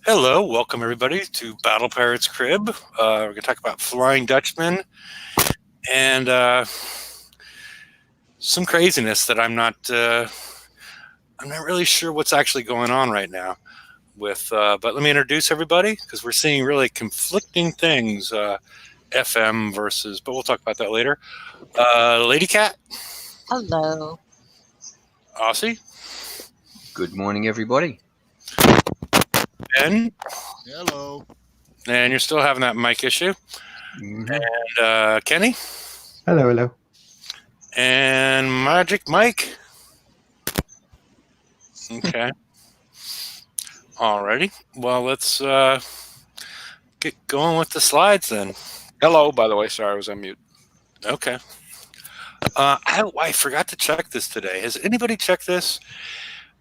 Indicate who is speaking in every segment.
Speaker 1: Hello, welcome everybody to Battle Pirates Crib. We're going to talk about Flying Dutchman and some craziness that I'm not really sure what's actually going on right now. But let me introduce everybody because we're seeing really conflicting things. FM versus, but we'll talk about that later. Lady Cat,
Speaker 2: Hello.
Speaker 1: Aussie,
Speaker 3: Good morning, everybody.
Speaker 1: Ben,
Speaker 4: Hello.
Speaker 1: and you're still having that mic issue.
Speaker 3: Mhm.
Speaker 1: And Kenny
Speaker 5: Hello, hello.
Speaker 1: and Magic Mike. Okay. Alrighty. Well, let's get going with the slides then.
Speaker 4: Hello, by the way. Sorry, I was on mute.
Speaker 1: Okay. I forgot to check this today. Has anybody checked this?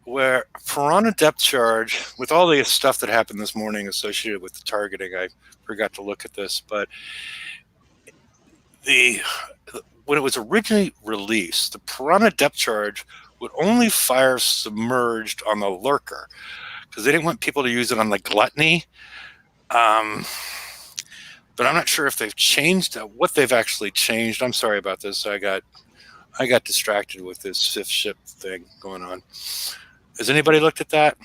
Speaker 1: Where Piranha depth charge, with all the stuff that happened this morning associated with the targeting, I forgot to look at this, but when it was originally released, the Piranha depth charge would only fire submerged on the lurker because they didn't want people to use it on the gluttony. But I'm not sure if they've changed what they've actually changed. I'm sorry about this. I got distracted with this fifth ship thing going on. Has anybody looked at that?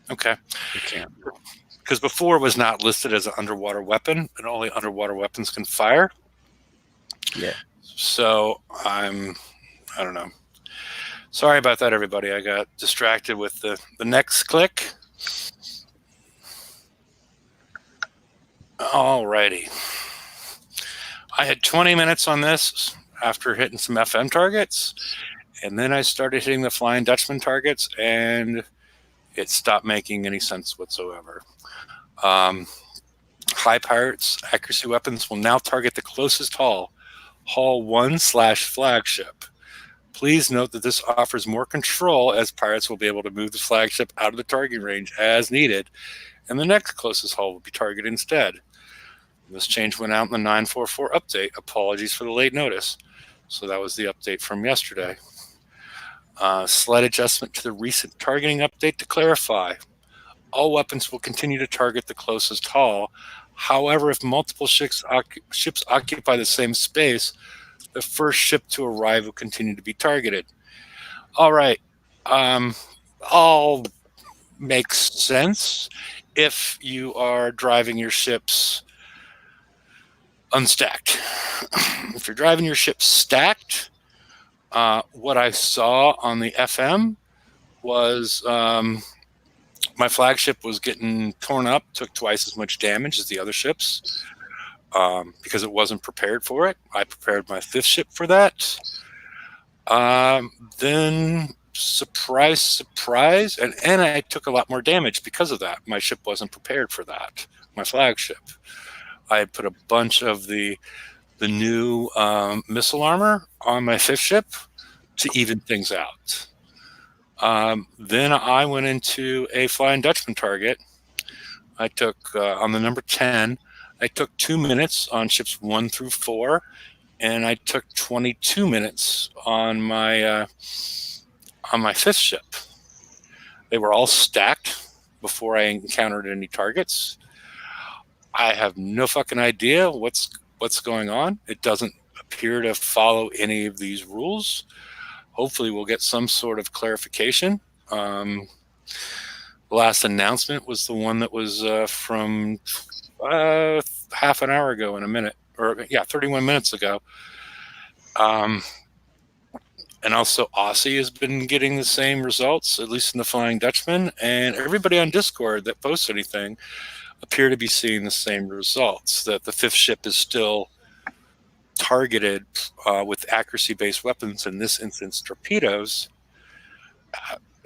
Speaker 1: Okay.
Speaker 4: You can't.
Speaker 1: Because before it was not listed as an underwater weapon, and only underwater weapons can fire.
Speaker 3: Yeah.
Speaker 1: So I don't know. Sorry about that, everybody. I got distracted with the next click. Alrighty. I had 20 minutes on this after hitting some FM targets, and then I started hitting the Flying Dutchman targets, and it stopped making any sense whatsoever. High Pirates accuracy weapons will now target the closest hull 1/flagship. Please note that this offers more control as pirates will be able to move the flagship out of the targeting range as needed, and the next closest hull will be targeted instead. This change went out in the 944 update. Apologies for the late notice. So that was the update from yesterday. Slight adjustment to the recent targeting update to clarify. All weapons will continue to target the closest hull. However, if multiple ships occupy the same space, the first ship to arrive will continue to be targeted. All right. All makes sense if you are driving your ships unstacked. If you're driving your ship stacked, what I saw on the FM was my flagship was getting torn up, took twice as much damage as the other ships because it wasn't prepared for it. I prepared my fifth ship for that. Then surprise, surprise, and I took a lot more damage because of that. My ship wasn't prepared for that, my flagship. I put a bunch of the new missile armor on my fifth ship to even things out. Then I went into a Flying Dutchman target. I took on the number 10. I took 2 minutes on ships 1 through 4, and I took 22 minutes on my fifth ship. They were all stacked before I encountered any targets. I have no fucking idea what's going on. It doesn't appear to follow any of these rules. Hopefully we'll get some sort of clarification. The last announcement was the one that was from half an hour ago in a minute, 31 minutes ago. And also Aussie has been getting the same results, at least in the Flying Dutchman, and everybody on Discord that posts anything appear to be seeing the same results, that the fifth ship is still targeted with accuracy-based weapons, in this instance torpedoes.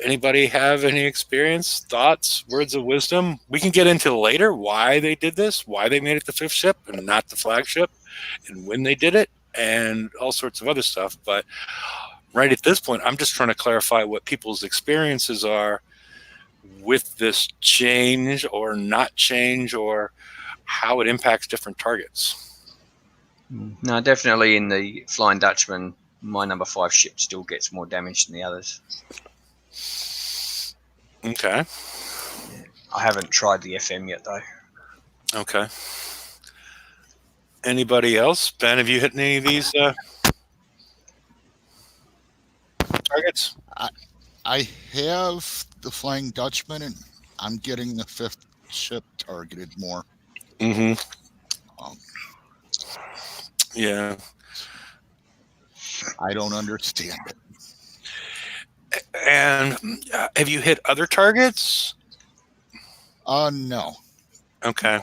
Speaker 1: Anybody have any experience, thoughts, words of wisdom? We can get into later why they did this, why they made it the fifth ship and not the flagship, and when they did it, and all sorts of other stuff. But right at this point, I'm just trying to clarify what people's experiences are with this change or not change, or how it impacts different targets.
Speaker 3: No, definitely in the Flying Dutchman, my number 5 ship still gets more damage than the others.
Speaker 1: Okay.
Speaker 3: I haven't tried the FM yet, though.
Speaker 1: Okay. Anybody else? Ben, have you hit any of these targets?
Speaker 2: I have the Flying Dutchman, and I'm getting the 5th ship targeted more.
Speaker 1: Mm-hmm.
Speaker 2: Um,
Speaker 1: Yeah.
Speaker 2: I don't understand it.
Speaker 1: And have you hit other targets?
Speaker 2: No.
Speaker 1: Okay.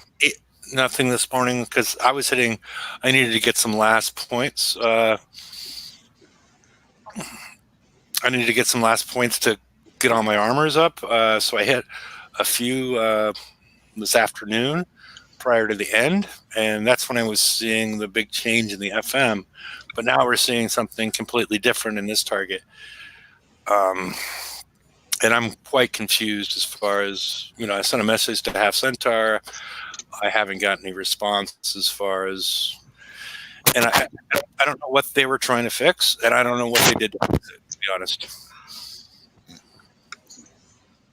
Speaker 1: Nothing this morning because I needed to get some last points. I needed to get some last points to get all my armors up. So I hit a few this afternoon prior to the end. And that's when I was seeing the big change in the FM. But now we're seeing something completely different in this target. And I'm quite confused as far as, I sent a message to Half Centaur. I haven't gotten any response as far as, and I don't know what they were trying to fix, and I don't know what they did to fix it, to be honest.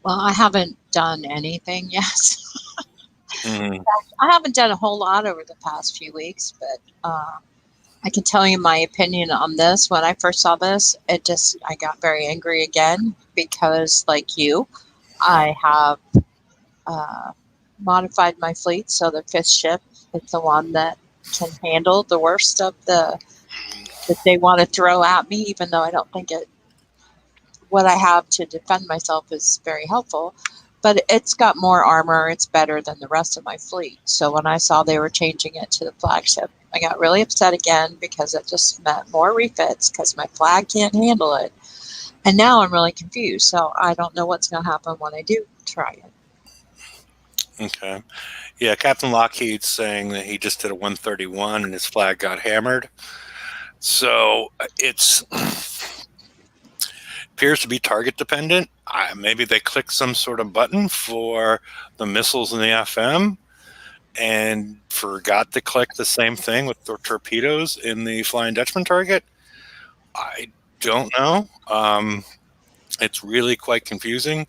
Speaker 5: Well, I haven't done anything yet.
Speaker 1: Mm-hmm.
Speaker 5: I haven't done a whole lot over the past few weeks, but I can tell you my opinion on this. When I first saw this, I got very angry again because, like you, I have modified my fleet so the 5th ship is the one that can handle the worst of that they want to throw at me, even though I don't think what I have to defend myself is very helpful. But it's got more armor. It's better than the rest of my fleet. So when I saw they were changing it to the flagship, I got really upset again because it just meant more refits because my flag can't handle it. And now I'm really confused. So I don't know what's going to happen when I do try it.
Speaker 1: Okay. Yeah, Captain Lockheed's saying that he just did a 131 and his flag got hammered. So it's appears to be target dependent. Maybe they clicked some sort of button for the missiles in the FM and forgot to click the same thing with the torpedoes in the Flying Dutchman target. I don't know. It's really quite confusing.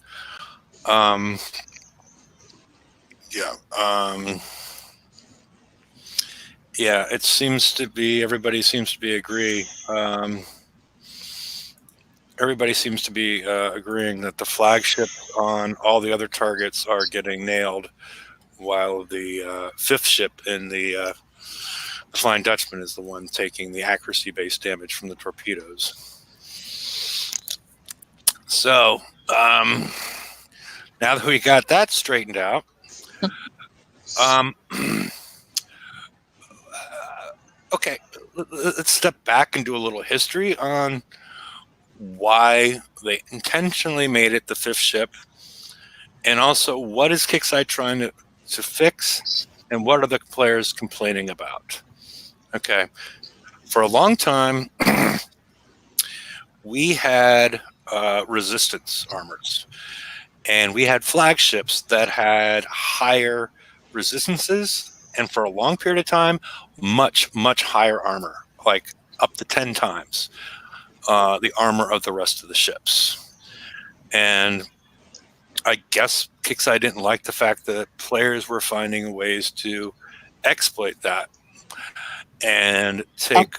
Speaker 1: Yeah, it seems to be, everybody seems to be agreeing that the flagship on all the other targets are getting nailed, while the 5th ship in the Flying Dutchman is the one taking the accuracy-based damage from the torpedoes. So now that we got that straightened out, okay, let's step back and do a little history on why they intentionally made it the 5th ship, and also what is Kickside trying to fix, and what are the players complaining about. Okay, for a long time we had resistance armors, and we had flagships that had higher resistances, and for a long period of time much higher armor, like up to 10 times the armor of the rest of the ships. And I guess Kickside didn't like the fact that players were finding ways to exploit that and take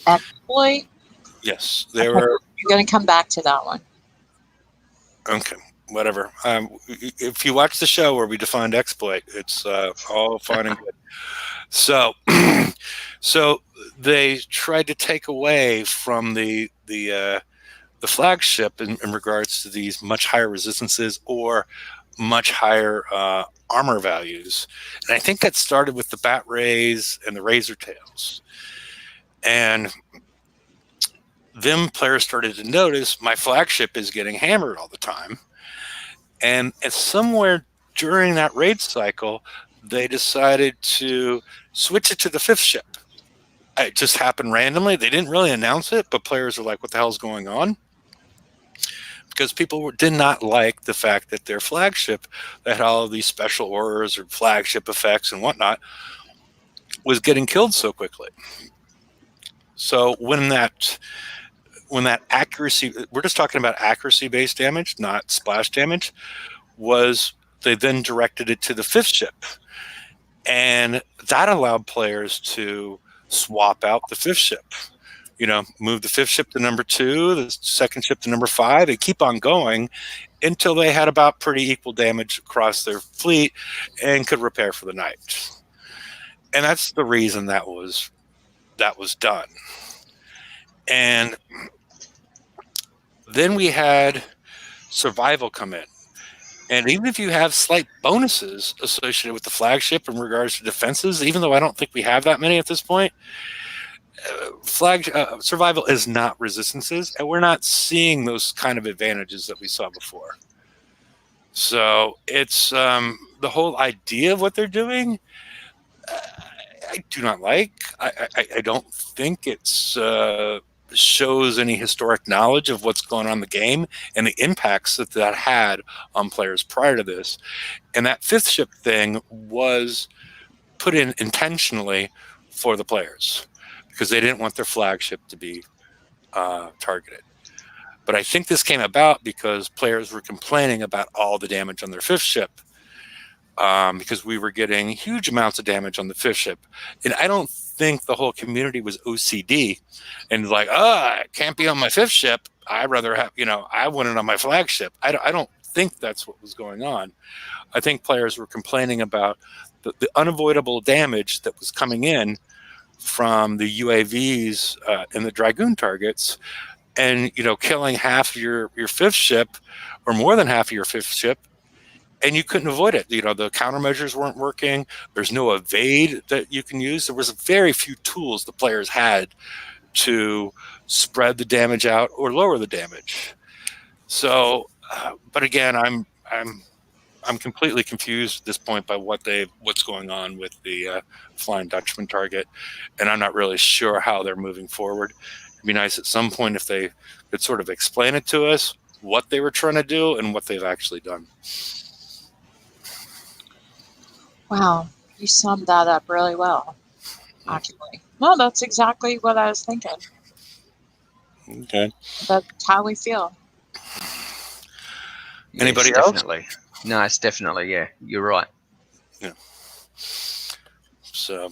Speaker 5: Exploit?
Speaker 1: Yes, they were.
Speaker 5: You're going to come back to that one.
Speaker 1: Okay, whatever. If you watch the show where we defined exploit, it's all fine and good. So, so they tried to take away from the flagship in regards to these much higher resistances or much higher armor values, and I think that started with the bat rays and the razor tails, and then players started to notice my flagship is getting hammered all the time, and somewhere during that raid cycle they decided to switch it to the 5th ship. It just happened randomly. They didn't really announce it, but players were like, what the hell's going on? Because people did not like the fact that their flagship that had all of these special orders or flagship effects and whatnot was getting killed so quickly. So when that when that accuracy, we're just talking about accuracy-based damage, not splash damage, was they then directed it to the fifth ship. And that allowed players to swap out the fifth ship. Move the fifth ship to number 2, the second ship to number 5, and keep on going until they had about pretty equal damage across their fleet and could repair for the night. And that's the reason that was done. And then we had survival come in. And even if you have slight bonuses associated with the flagship in regards to defenses, even though I don't think we have that many at this point, survival is not resistances, and we're not seeing those kind of advantages that we saw before. So it's the whole idea of what they're doing. I do not like. I don't think it's shows any historic knowledge of what's going on in the game and the impacts that had on players prior to this. And that fifth ship thing was put in intentionally for the players because they didn't want their flagship to be targeted. But I think this came about because players were complaining about all the damage on their fifth ship. Because we were getting huge amounts of damage on the fifth ship. And I don't think the whole community was OCD and like, I can't be on my fifth ship. I'd rather have, I want it on my flagship. I don't think that's what was going on. I think players were complaining about the unavoidable damage that was coming in from the UAVs and the Dragoon targets and, killing half your fifth ship or more than half of your fifth ship. And you couldn't avoid it. The countermeasures weren't working. There's no evade that you can use. There was very few tools the players had to spread the damage out or lower the damage. So, but again, I'm completely confused at this point by what's going on with the Flying Dutchman target, and I'm not really sure how they're moving forward. It'd be nice at some point if they could sort of explain it to us, what they were trying to do and what they've actually done.
Speaker 5: Wow, you summed that up really well, actually. No, that's exactly what I was thinking.
Speaker 1: Okay.
Speaker 5: That's how we feel.
Speaker 1: Anybody
Speaker 3: Yes,
Speaker 1: else?
Speaker 3: definitely. No, it's definitely, yeah, you're right.
Speaker 1: Yeah. So.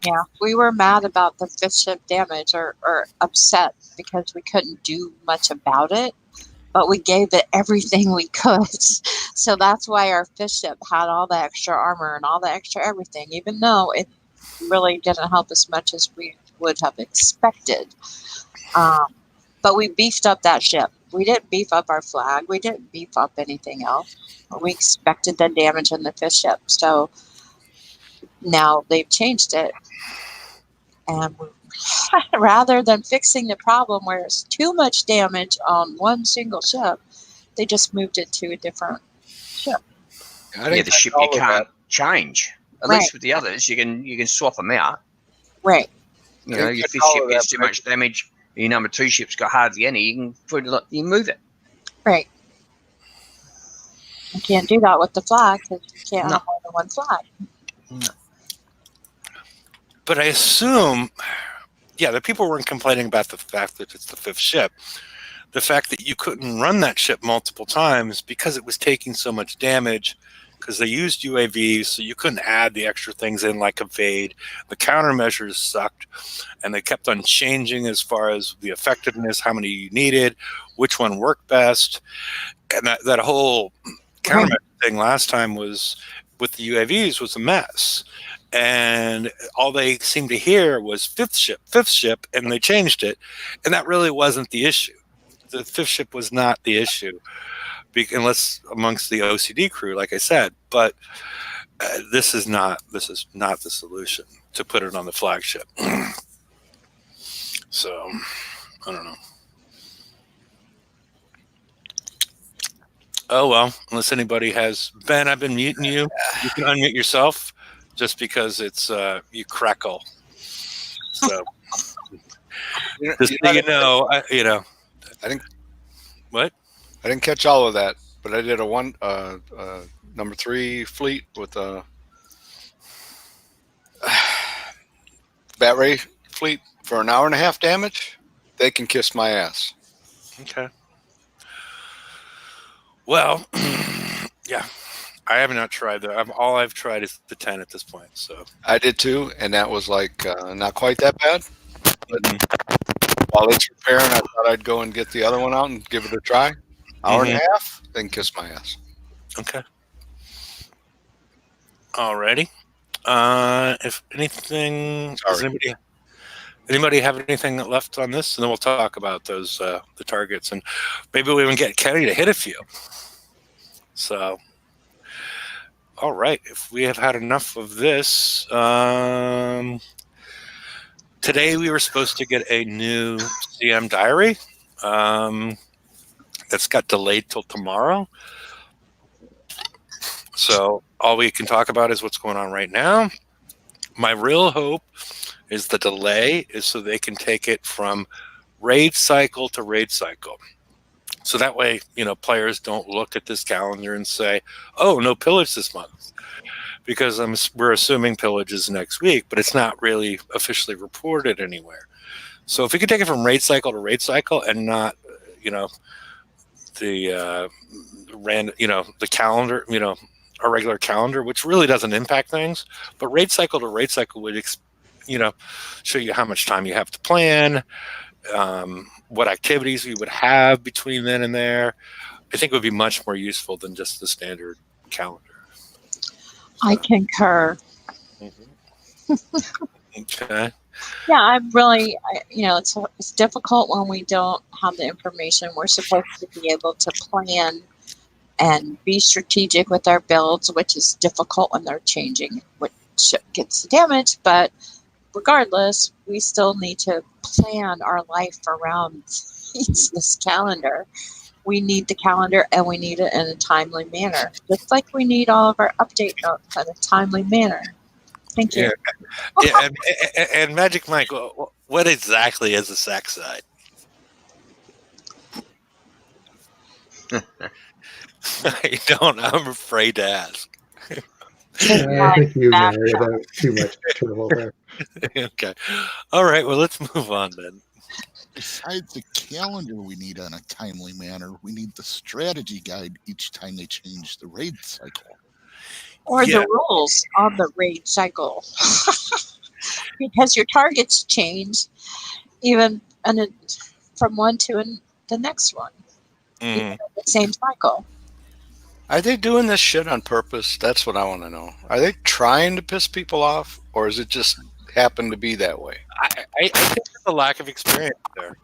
Speaker 5: Yeah, we were mad about the fifth ship damage or upset because we couldn't do much about it, but we gave it everything we could. So that's why our fifth ship had all the extra armor and all the extra everything, even though it really didn't help as much as we would have expected. But we beefed up that ship. We didn't beef up our flag. We didn't beef up anything else. We expected the damage in the fifth ship. So now they've changed it. And rather than fixing the problem where it's too much damage on one single ship, they just moved it to a different ship.
Speaker 3: Yeah, the ship you can't change. At least with the others, you can swap them out.
Speaker 5: Right.
Speaker 3: Your fifth ship gets too much damage. Your number 2 ship's got hardly any. You can move it.
Speaker 5: Right. You can't do that with the flag because you can't have more than one flag.
Speaker 3: No.
Speaker 1: But I assume, the people weren't complaining about the fact that it's the fifth ship. The fact that you couldn't run that ship multiple times because it was taking so much damage because they used UAVs, so you couldn't add the extra things in like evade. The countermeasures sucked, and they kept on changing as far as the effectiveness, how many you needed, which one worked best. And that whole countermeasure thing last time was with the UAVs was a mess. And all they seemed to hear was fifth ship, and they changed it. And that really wasn't the issue. The fifth ship was not the issue, unless amongst the OCD crew, like I said. But this is not the solution to put it on the flagship. So I don't know. Oh well, unless anybody has Ben, I've been muting you. You can unmute yourself, just because it's you crackle. So just so you know, I
Speaker 4: think
Speaker 1: what?
Speaker 4: I didn't catch all of that, but I did a number 3 fleet with a bat ray fleet for an hour and a half damage. they can kiss my ass.
Speaker 1: Okay. Well, yeah, I have not tried that. All I've tried is the 10 at this point. So
Speaker 4: I did too, and that was like not quite that bad. While it's repairing, I thought I'd go and get the other one out and give it a try. Hour and a half, then kiss my ass.
Speaker 1: Okay. Alrighty. If anything, does anybody have anything left on this? And then we'll talk about those the targets, and maybe we even get Kenny to hit a few. So, all right. If we have had enough of this, today we were supposed to get a new CM diary. That's got delayed till tomorrow. So all we can talk about is what's going on right now. My real hope is the delay is so they can take it from raid cycle to raid cycle. So that way, players don't look at this calendar and say, oh, no pillage this month. Because we're assuming pillage is next week, but it's not really officially reported anywhere. So if we could take it from raid cycle to raid cycle and not, the the calendar, our regular calendar, which really doesn't impact things, but raid cycle to raid cycle would, show you how much time you have to plan, what activities we would have between then and there. I think it would be much more useful than just the standard calendar.
Speaker 5: I concur.
Speaker 1: Okay.
Speaker 5: Yeah, I'm really, it's difficult when we don't have the information. We're supposed to be able to plan and be strategic with our builds, which is difficult when they're changing what ship gets damaged. But regardless, we still need to plan our life around this calendar. We need the calendar, and we need it in a timely manner, just like we need all of our update notes in a timely manner. Thank you.
Speaker 1: Yeah, and Magic Mike, what exactly is a sack side? I don't. I'm afraid to ask.
Speaker 6: I think you married about too much trouble there.
Speaker 1: Okay. All right. Well, let's move on then.
Speaker 2: Besides the calendar we need on a timely manner, we need the strategy guide each time they change the raid cycle.
Speaker 5: Or the rules on the raid cycle. Because your targets change even from one to the next one. Even the same cycle.
Speaker 4: Are they doing this shit on purpose? That's what I want to know. Are they trying to piss people off, or is it just happen to be that way?
Speaker 1: I think there's a lack of experience there.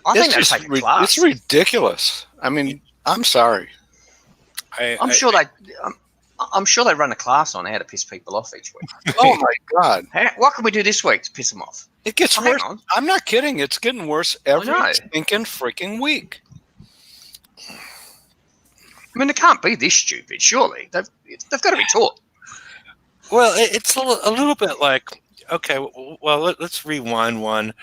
Speaker 3: I think that's like a class.
Speaker 4: It's ridiculous. I mean, I'm sorry.
Speaker 3: I'm sure they run a class on how to piss people off each week.
Speaker 4: Oh my God!
Speaker 3: What can we do this week to piss them off?
Speaker 4: It gets worse. I'm not kidding. It's getting worse every stinking freaking week.
Speaker 3: I mean, it can't be this stupid. Surely they've got to be taught.
Speaker 1: Well, it's a little bit like, okay, well, let's rewind one,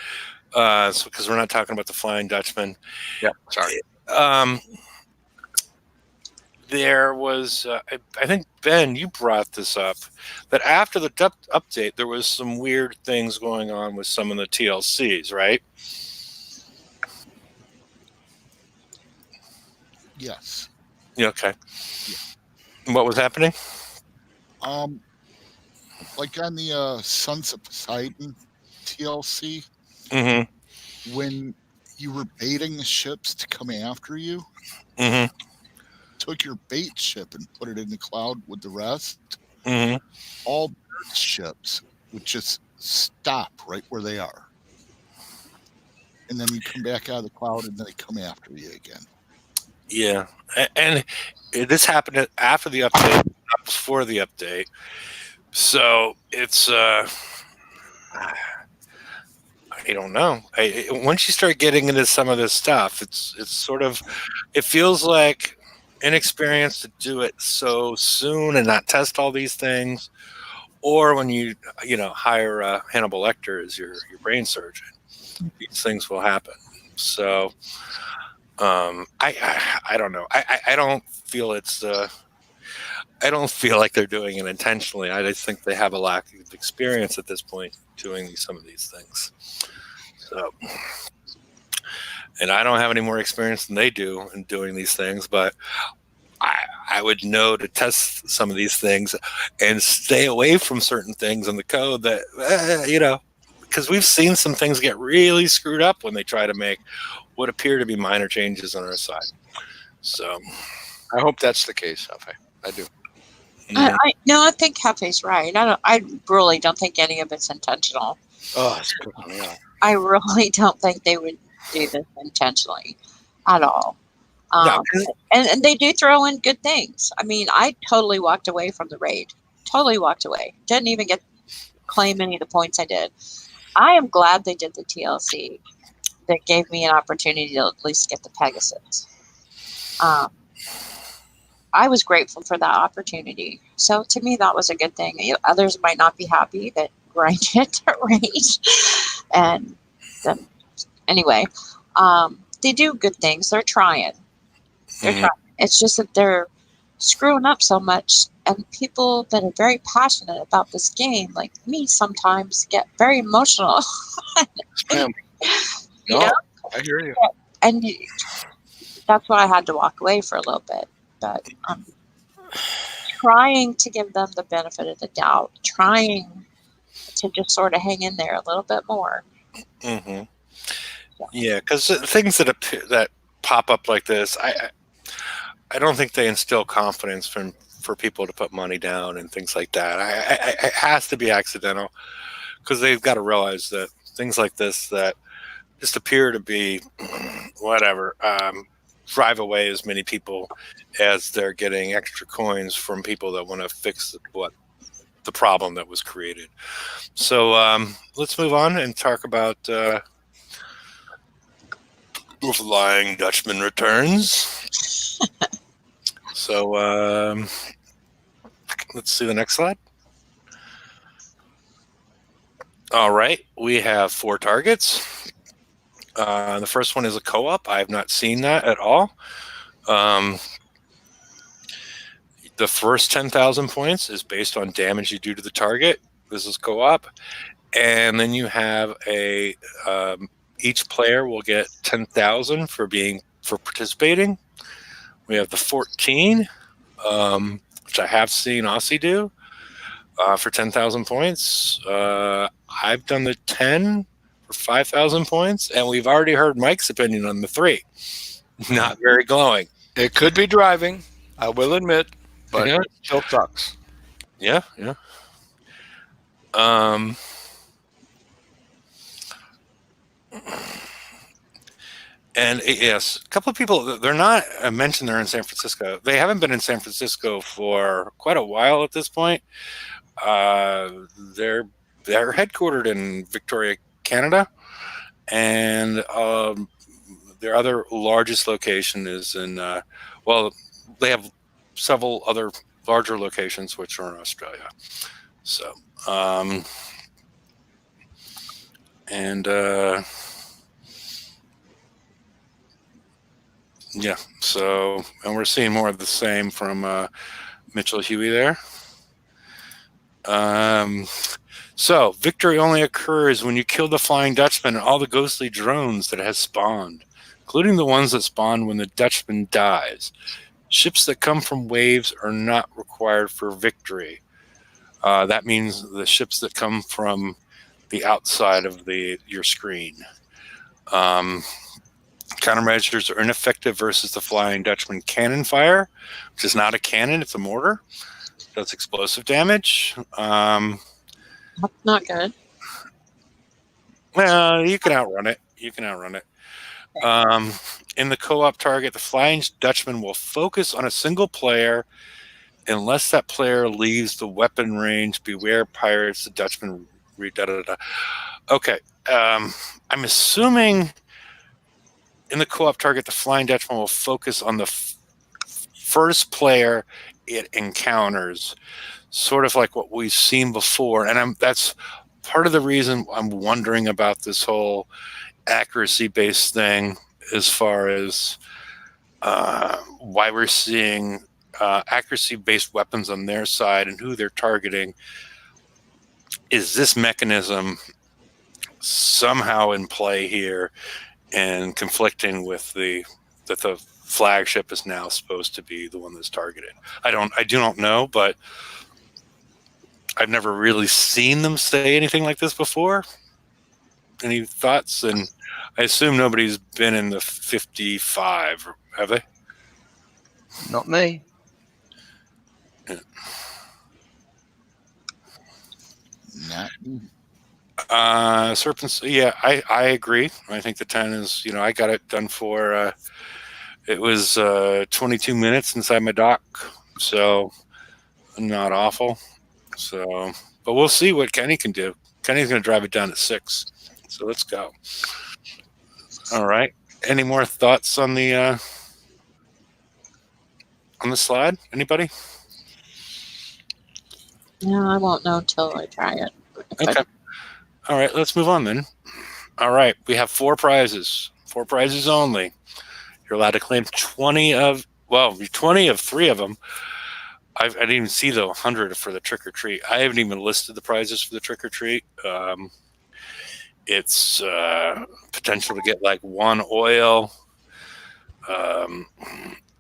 Speaker 1: because we're not talking about the Flying Dutchman.
Speaker 4: Yeah, sorry.
Speaker 1: There was, I think, Ben, you brought this up, that after the update, there was some weird things going on with some of the TLCs, right?
Speaker 2: Yes.
Speaker 1: Yeah, okay.
Speaker 2: Yeah.
Speaker 1: What was happening?
Speaker 2: Like on the Sons of Poseidon TLC, when you were baiting the ships to come after you, took your bait ship and put it in the cloud with the rest, all bird ships would just stop right where they are. And then you come back out of the cloud and then they come after you again.
Speaker 1: Yeah, and this happened after the update, not before the update. So it's, I don't know. Once you start getting into some of this stuff, it's sort of, it feels like inexperience to do it so soon and not test all these things. Or when you hire Hannibal Lecter as your brain surgeon, these things will happen. So. I don't know. I don't feel I don't feel like they're doing it intentionally. I just think they have a lack of experience at this point doing some of these things. So, And I don't have any more experience than they do in doing these things, but I would know to test some of these things and stay away from certain things in the code that, because we've seen some things get really screwed up when they try to make what appear to be minor changes on our side. So
Speaker 4: I hope that's the case, Hefe. I do.
Speaker 5: I think Hefe's right. I really don't think any of it's intentional.
Speaker 4: Oh, it's pissing me off.
Speaker 5: I really don't think they would do this intentionally at all.
Speaker 1: No.
Speaker 5: And they do throw in good things. I mean, I totally walked away from the raid. Totally walked away. Didn't even claim any of the points I did. I am glad they did the TLC. That gave me an opportunity to at least get the Pegasus. I was grateful for that opportunity. So to me, that was a good thing. Others might not be happy that grinded to rage. And then, anyway, they do good things. They're trying. Trying. It's just that they're screwing up so much. And people that are very passionate about this game, like me, sometimes get very emotional.
Speaker 4: No, I hear you.
Speaker 5: And that's why I had to walk away for a little bit. But I'm trying to give them the benefit of the doubt, trying to just sort of hang in there a little bit more.
Speaker 1: Mm-hmm. Yeah, because things that pop up like this, I don't think they instill confidence for people to put money down and things like that. It has to be accidental, because they've got to realize that things like this that just appear to be whatever drive away as many people as they're getting extra coins from people that want to fix the problem that was created. So let's move on and talk about Flying Dutchman Returns. So let's see the next slide. All right, we have 4 targets. The first one is a co-op. I have not seen that at all. The first 10,000 points is based on damage you do to the target. This is co-op. And then you have each player will get 10,000 for participating. We have the 14, which I have seen Aussie do for 10,000 points. I've done the 10 for 5,000 points, and we've already heard Mike's opinion on the 3. Not very glowing.
Speaker 4: It could be driving, I will admit, but it still sucks.
Speaker 1: Yeah. And yes, a couple of people, they're not mentioned they're in San Francisco. They haven't been in San Francisco for quite a while at this point. They're headquartered in Victoria, Canada, and their other largest location is in, they have several other larger locations which are in Australia. So, yeah, so, and we're seeing more of the same from Mitchell Huey there. So, victory only occurs when you kill the Flying Dutchman and all the ghostly drones that has spawned, including the ones that spawn when the Dutchman dies. Ships that come from waves are not required for victory. That means the ships that come from the outside of your screen. Countermeasures are ineffective versus the Flying Dutchman cannon fire, which is not a cannon, it's a mortar. Does explosive damage.
Speaker 5: That's not good.
Speaker 1: Well, you can outrun it. In the co-op target, the Flying Dutchman will focus on a single player unless that player leaves the weapon range. Beware pirates, the Dutchman. Okay. I'm assuming in the co-op target, the Flying Dutchman will focus on the first player it encounters, sort of like what we've seen before. And that's part of the reason I'm wondering about this whole accuracy-based thing, as far as why we're seeing accuracy-based weapons on their side and who they're targeting. Is this mechanism somehow in play here and conflicting with that the flagship is now supposed to be the one that's targeted. I do not know, but I've never really seen them say anything like this before. Any thoughts? And I assume nobody's been in the 55, have they?
Speaker 3: Not me.
Speaker 2: Not.
Speaker 1: Serpents. Yeah, I agree. I think the 10 is. I got it done for. It was 22 minutes inside my dock, so not awful. So, but we'll see what Kenny can do. Kenny's going to drive it down to 6. So let's go. All right. Any more thoughts on the slide? Anybody?
Speaker 5: No, I won't know until I try it.
Speaker 1: Okay. All right. Let's move on then. All right. We have 4 prizes. 4 prizes only. You're allowed to claim 20 of 3 of them. I didn't even see the 100 for the trick or treat. I haven't even listed the prizes for the trick or treat. It's potential to get like 1 oil,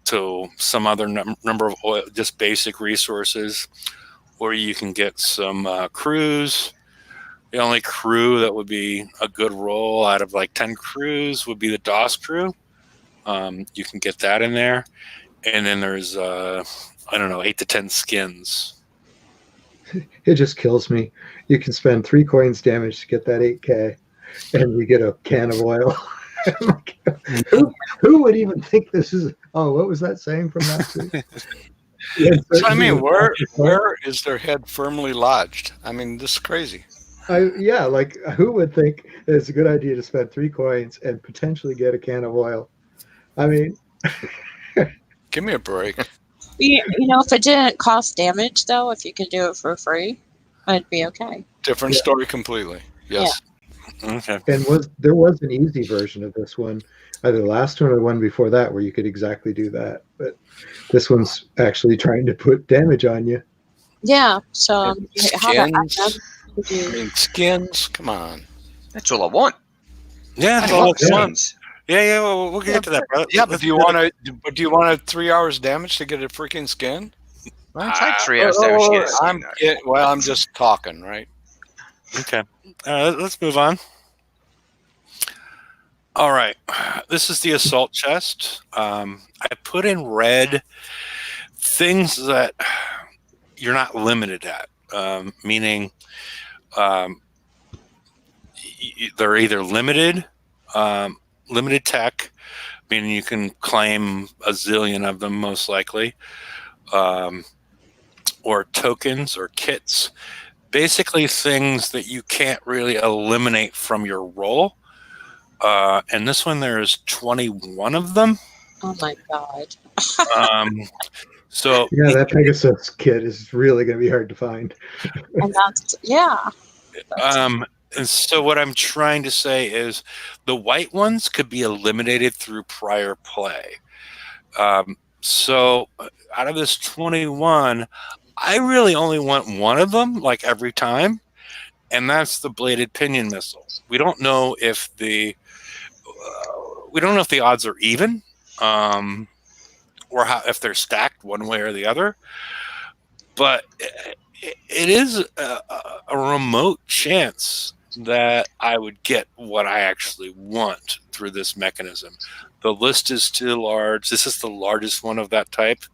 Speaker 1: to some other number of oil, just basic resources, or you can get some crews. The only crew that would be a good roll out of like 10 crews would be the DOS crew. You can get that in there. And then there's, 8 to 10 skins.
Speaker 6: It just kills me. You can spend 3 coins damage to get that 8K, and you get a can of oil. who would even think this is? Oh, what was that saying from last week?
Speaker 4: So, I mean, where is their head firmly lodged? I mean, this is crazy.
Speaker 6: Who would think it's a good idea to spend 3 coins and potentially get a can of oil? I mean,
Speaker 4: give me a break.
Speaker 5: If it didn't cost damage, though, if you could do it for free, I'd be okay.
Speaker 4: Different story completely. Yes.
Speaker 1: Yeah. Okay.
Speaker 6: And there was an easy version of this one, either the last one or the one before that, where you could exactly do that. But this one's actually trying to put damage on you.
Speaker 5: Yeah. So
Speaker 4: skins. Skins. Come on.
Speaker 3: That's all I want.
Speaker 1: Yeah.
Speaker 3: I love skins.
Speaker 1: Yeah. Well, we'll get to that, brother.
Speaker 4: Yeah, but do you want 3 hours damage to get a freaking skin?
Speaker 3: Well, it takes 3 hours damage to get a skin.
Speaker 4: I'm just talking, right?
Speaker 1: Okay. Let's move on. All right. This is the assault chest. I put in red things that you're not limited at, meaning they're either limited tech, meaning you can claim a zillion of them most likely, or tokens or kits. Basically things that you can't really eliminate from your roll. And this one, there's 21 of them.
Speaker 5: Oh my God.
Speaker 1: So
Speaker 6: yeah, that Pegasus kit is really going to be hard to find.
Speaker 5: And that's, yeah.
Speaker 1: And so what I'm trying to say is the white ones could be eliminated through prior play. So out of this 21, I really only want one of them, like every time, and that's the bladed pinion missile. We don't know if the odds are even, or if they're stacked one way or the other. But it is a remote chance that I would get what I actually want through this mechanism. The list is too large. This is the largest one of that type.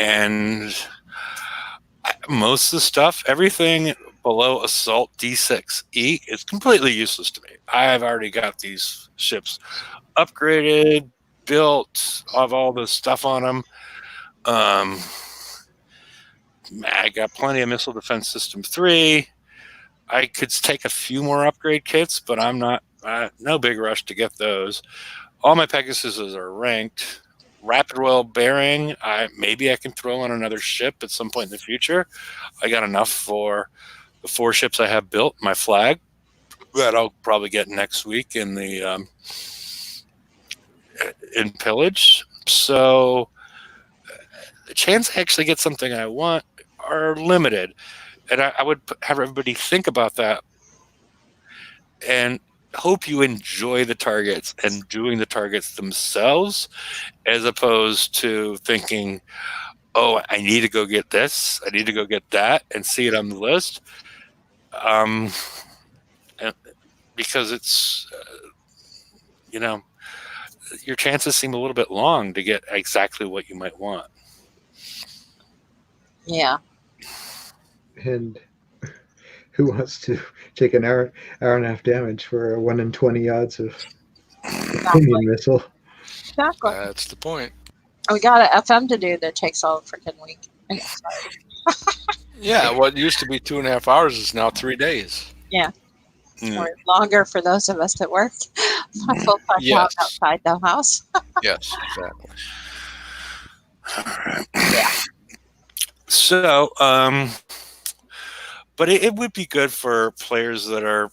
Speaker 1: And most of the stuff, everything below Assault D6E is completely useless to me. I've already got these ships upgraded, built, have all this stuff on them. I got plenty of Missile Defense System 3. I could take a few more upgrade kits, but I'm not, no big rush to get those. All my Pegasuses are ranked. Rapid Well Bearing, maybe I can throw on another ship at some point in the future. I got enough for the 4 ships I have built, my flag, that I'll probably get next week in the in Pillage. So the chance I actually get something I want are limited. And I would have everybody think about that. And hope you enjoy the targets and doing the targets themselves, as opposed to thinking, oh, I need to go get this, I need to go get that, and see it on the list. Because it's, your chances seem a little bit long to get exactly what you might want.
Speaker 5: Yeah.
Speaker 6: And who wants to take an hour and a half damage for a 1 in 20 odds of pinion missile?
Speaker 5: Exactly.
Speaker 4: That's the point.
Speaker 5: We got an FM to do that takes all freaking week.
Speaker 4: Yeah, what used to be 2.5 hours is now 3 days.
Speaker 5: Yeah.
Speaker 1: Yeah.
Speaker 5: Or longer for those of us that work full time
Speaker 4: Yes.
Speaker 5: outside the house.
Speaker 4: Yes, exactly.
Speaker 1: All right.
Speaker 5: Yeah.
Speaker 1: So, but it would be good for players that are,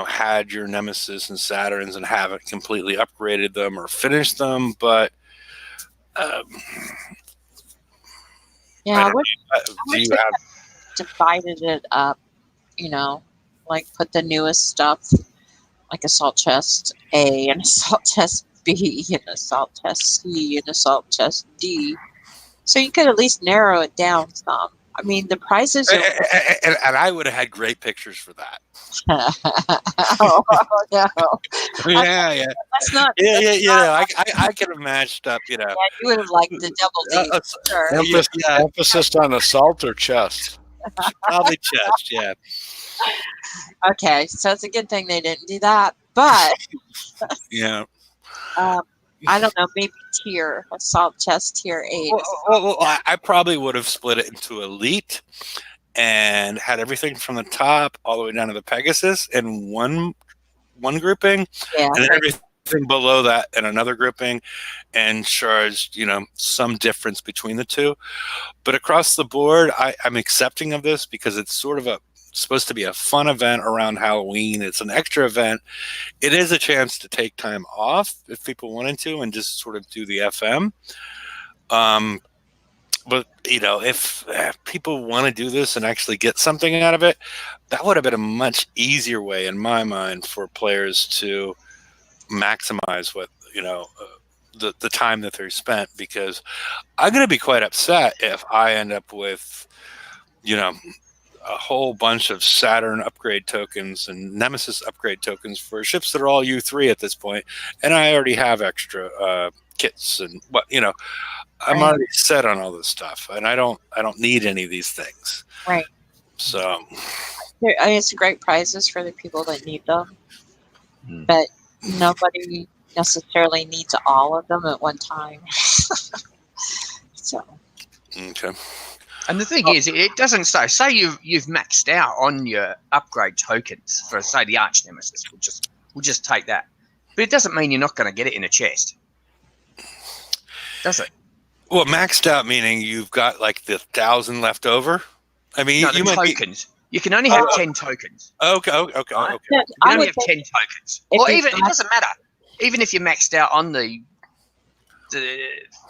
Speaker 1: had your Nemesis and Saturns and haven't completely upgraded them or finished them. But
Speaker 5: Yeah, I
Speaker 1: do
Speaker 5: wish
Speaker 1: you
Speaker 5: they
Speaker 1: have?
Speaker 5: divided it up, like put the newest stuff, like Assault Chest A and Assault Chest B and Assault Chest C and Assault Chest D. So you could at least narrow it down some. I mean, the prizes are.
Speaker 1: And I would have had great pictures for that.
Speaker 5: Oh, no.
Speaker 1: Yeah.
Speaker 5: That's not.
Speaker 1: I could have matched up.
Speaker 5: Yeah, you would have liked the double D. Sure.
Speaker 4: Emphasis on assault or chest.
Speaker 1: Probably chest. Yeah.
Speaker 5: Okay, so it's a good thing they didn't do that. But
Speaker 1: Yeah.
Speaker 5: I don't know, maybe Assault Chest tier 8.
Speaker 1: Well, I probably would have split it into elite and had everything from the top all the way down to the Pegasus in one grouping,
Speaker 5: Yeah.
Speaker 1: and then everything below that in another grouping, and charged some difference between the two. But across the board, I'm accepting of this because it's sort of supposed to be a fun event around Halloween. It's an extra event. It is a chance to take time off if people wanted to and just sort of do the FM. But if people want to do this and actually get something out of it, that would have been a much easier way in my mind for players to maximize what the time that they're spent, because I'm going to be quite upset if I end up with a whole bunch of Saturn upgrade tokens and Nemesis upgrade tokens for ships that are all U3 at this point, and I already have extra kits and I'm already set on all this stuff, and I don't need any of these things.
Speaker 5: Right.
Speaker 1: So
Speaker 5: it's great prizes for the people that need them, but nobody necessarily needs all of them at one time. So.
Speaker 1: Okay.
Speaker 3: And the thing is, it doesn't say you've maxed out on your upgrade tokens for, say, the Arch Nemesis. We'll just take that. But it doesn't mean you're not going to get it in a chest. Does it?
Speaker 1: Well, maxed out meaning you've got like the 1,000 left over? I mean,
Speaker 3: no,
Speaker 1: you
Speaker 3: the
Speaker 1: might
Speaker 3: tokens. You can only have 10 tokens.
Speaker 1: Okay.
Speaker 3: Right? You can only have 10 tokens. Or even, it doesn't matter. Even if you're maxed out on the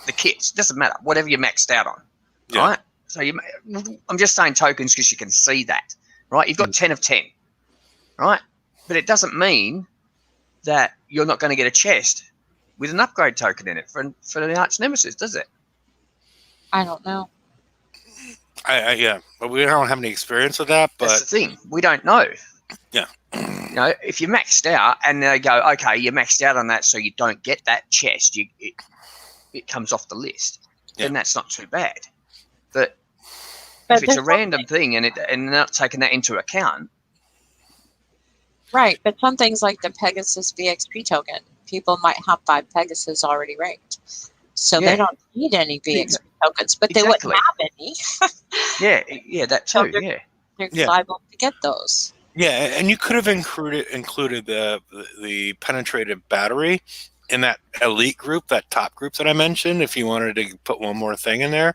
Speaker 3: kits, it doesn't matter. Whatever you're maxed out on.
Speaker 1: Yeah.
Speaker 3: Right? So I'm just saying tokens because you can see that, right? You've got 10 of 10, right? But it doesn't mean that you're not going to get a chest with an upgrade token in it for the Arch Nemesis, does it?
Speaker 5: I don't know.
Speaker 1: Yeah, but we don't have any experience with that. But
Speaker 3: that's the thing, we don't know.
Speaker 1: Yeah.
Speaker 3: If you're maxed out and they go, okay, you're maxed out on that, so you don't get that chest, it comes off the list. Then that's not too bad. But if it's a random thing and they're not taking that into account.
Speaker 5: Right, but some things like the Pegasus VXP token, people might have 5 Pegasus already ranked. So they don't need any VXP tokens, but they wouldn't have any.
Speaker 3: yeah, that too,
Speaker 5: so they're liable to get those.
Speaker 1: Yeah, and you could have included the penetrative battery in that elite group, that top group that I mentioned, if you wanted to put one more thing in there.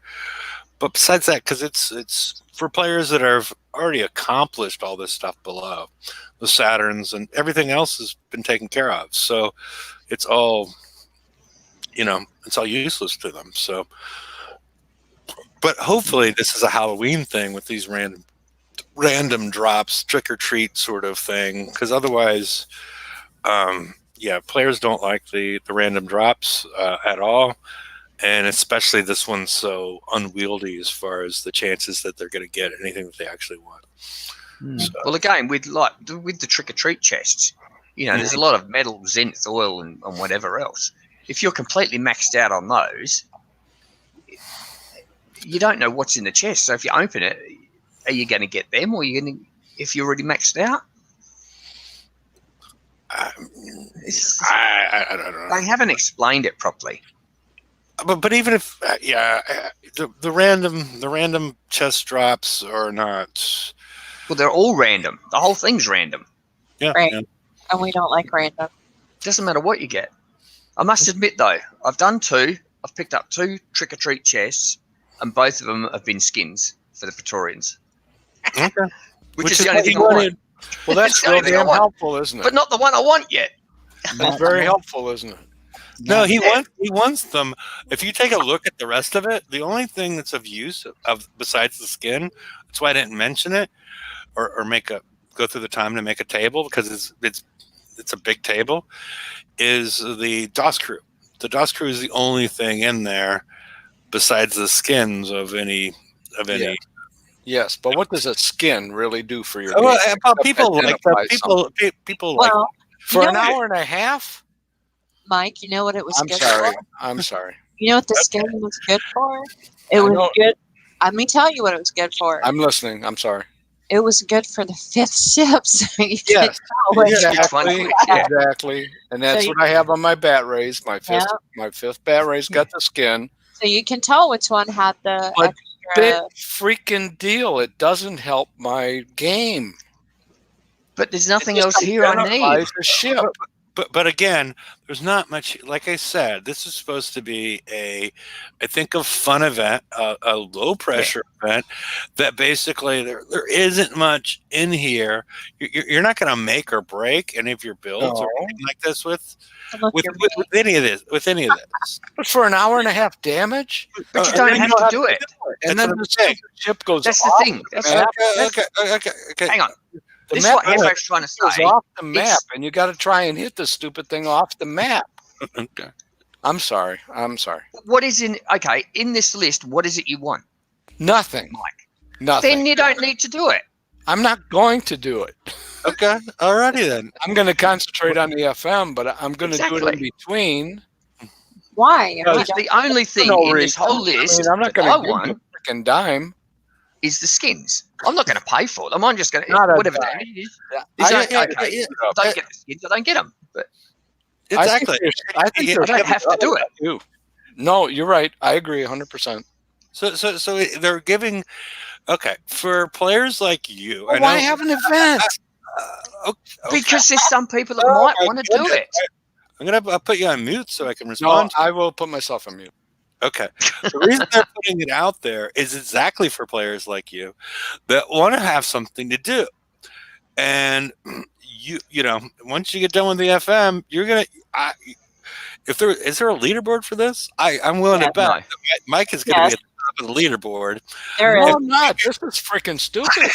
Speaker 1: But besides that, because it's for players that have already accomplished all this stuff below, the Saturns and everything else has been taken care of. So it's all, it's all useless to them. So, but hopefully this is a Halloween thing with these random random drops, trick or treat sort of thing, because otherwise, players don't like the random drops at all, and especially this one's so unwieldy as far as the chances that they're going to get anything that they actually want.
Speaker 3: So, well, again, with the trick or treat chests, there's a lot of metal, zenith, oil, and whatever else. If you're completely maxed out on those, you don't know what's in the chest. So if you open it, are you going to get them, or are you going to, if you're already maxed out?
Speaker 1: I don't know.
Speaker 3: They haven't explained it properly.
Speaker 1: But even if the random chest drops are not.
Speaker 3: Well, they're all random. The whole thing's random.
Speaker 1: Yeah,
Speaker 5: Right.
Speaker 1: yeah.
Speaker 5: And we don't like random.
Speaker 3: Doesn't matter what you get. I must admit, though, I've done 2. I've picked up 2 trick or treat chests, and both of them have been skins for the Praetorians.
Speaker 1: Okay.
Speaker 3: Which is the only thing I want.
Speaker 4: Well, that's
Speaker 3: the only
Speaker 4: really
Speaker 3: thing I
Speaker 4: damn
Speaker 3: want.
Speaker 4: helpful, isn't it?
Speaker 3: But not the one I want yet.
Speaker 4: That's very helpful, isn't it?
Speaker 1: No, he wants them. If you take a look at the rest of it, the only thing that's of use besides the skin, that's why I didn't mention it, or go through the time to make a table, because it's a big table, is the DOS crew. The DOS crew is the only thing in there besides the skins of any.
Speaker 4: Yeah. Yes, but what does a skin really do for your
Speaker 1: Well,
Speaker 4: game?
Speaker 1: people like that. People like
Speaker 5: Well,
Speaker 4: For
Speaker 5: you
Speaker 4: an
Speaker 5: know what,
Speaker 4: hour and a half?
Speaker 5: Mike, you know what it was
Speaker 4: I'm
Speaker 5: good
Speaker 4: sorry.
Speaker 5: for?
Speaker 4: I'm sorry.
Speaker 5: You know what the skin was good for? It
Speaker 4: I
Speaker 5: was
Speaker 4: know.
Speaker 5: good. Let me tell you what it was good for.
Speaker 4: I'm listening. I'm sorry.
Speaker 5: It was good for the 5th ship. So you could
Speaker 4: Yes,
Speaker 5: tell which
Speaker 4: exactly.
Speaker 5: Yeah.
Speaker 4: Exactly. And that's
Speaker 5: So
Speaker 4: what I have on my bat rays. My fifth
Speaker 5: Yeah.
Speaker 4: bat ray's got the skin.
Speaker 5: So you can tell which one had the
Speaker 4: But big
Speaker 5: extra.
Speaker 4: freaking deal. It doesn't help my game.
Speaker 3: But there's nothing
Speaker 4: It
Speaker 3: else
Speaker 4: just
Speaker 3: here I need.
Speaker 4: identifies the ship.
Speaker 1: But again, there's not much. Like I said, this is supposed to be I think, a fun event, a low pressure event. That basically there isn't much in here. You're not going to make or break any of your builds or anything like this with any of this. With any of this,
Speaker 4: But for an hour and a half damage?
Speaker 3: But you don't have to do it.
Speaker 4: And
Speaker 1: That's
Speaker 4: then
Speaker 1: what
Speaker 4: the
Speaker 1: I'm saying.
Speaker 4: ship goes
Speaker 3: That's the
Speaker 4: off
Speaker 3: thing. That's
Speaker 4: the map.
Speaker 1: okay.
Speaker 3: Hang on.
Speaker 4: The
Speaker 3: This is what
Speaker 4: map
Speaker 3: Hembo's trying to
Speaker 4: goes
Speaker 3: say.
Speaker 4: off the map, and you got to try and hit the stupid thing off the map.
Speaker 1: Okay.
Speaker 4: I'm sorry. I'm sorry.
Speaker 3: What is in this list, what is it you want?
Speaker 4: Nothing.
Speaker 3: Mike.
Speaker 4: Nothing.
Speaker 3: Then you don't need to do it.
Speaker 4: I'm not going to do it.
Speaker 1: Okay. Alrighty then.
Speaker 4: I'm going to concentrate on the FM, but I'm going to do it in
Speaker 3: Exactly.
Speaker 4: between.
Speaker 5: Why?
Speaker 3: Because the only thing
Speaker 4: No
Speaker 3: in this
Speaker 4: reason.
Speaker 3: whole list
Speaker 4: I'm not
Speaker 3: that
Speaker 4: going
Speaker 3: I
Speaker 4: to give
Speaker 3: want
Speaker 4: you a freaking dime.
Speaker 3: is the skins. I'm not going to pay for them. I'm just going to,
Speaker 4: Not a
Speaker 3: whatever
Speaker 4: dime.
Speaker 3: it is.
Speaker 4: I-
Speaker 3: Okay, I don't get the skins, I don't get them. But
Speaker 1: Exactly.
Speaker 4: I think
Speaker 3: I don't have to do it.
Speaker 4: You. No, you're right. I agree 100%.
Speaker 1: So they're giving. Okay, for players like you, I
Speaker 4: Why
Speaker 1: know-
Speaker 4: have an event?
Speaker 1: Okay.
Speaker 3: Because there's some people that
Speaker 1: Oh
Speaker 3: might
Speaker 1: my
Speaker 3: want to do
Speaker 1: goodness.
Speaker 3: it.
Speaker 1: I'm gonna put you on mute so I can
Speaker 4: No,
Speaker 1: respond.
Speaker 4: I will put myself on mute.
Speaker 1: Okay. The reason they're putting it out there is exactly for players like you that want to have something to do. And you know, once you get done with the FM, you're gonna. Is there a leaderboard for this? I'm willing to bet
Speaker 3: No.
Speaker 1: that Mike is going to be at the top of the leaderboard.
Speaker 5: There
Speaker 4: No,
Speaker 5: is.
Speaker 4: I'm not. This is freaking stupid.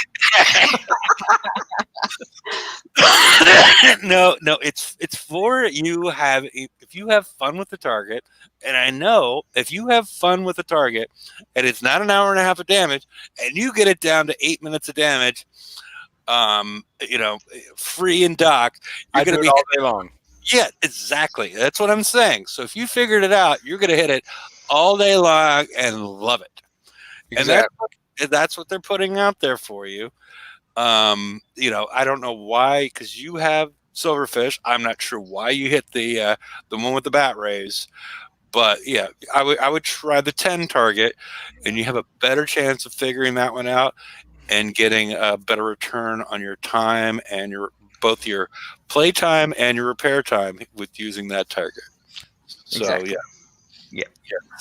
Speaker 1: No, it's for you if you have fun with the target, and I know if you have fun with the target, and it's not an hour and a half of damage, and you get it down to 8 minutes of damage, free and dock,
Speaker 4: I
Speaker 1: you're
Speaker 4: do
Speaker 1: going to
Speaker 4: it
Speaker 1: be
Speaker 4: all day long.
Speaker 1: Yeah, exactly. That's what I'm saying. So if you figured it out, you're going to hit it all day long and love it.
Speaker 4: Exactly.
Speaker 1: And that's what they're putting out there for you. I don't know why, because you have silverfish. I'm not sure why you hit the one with the bat rays, but yeah, I would try the 10 target, and you have a better chance of figuring that one out and getting a better return on your time and both your play time and your repair time with using that target. So
Speaker 3: Exactly.
Speaker 1: yeah.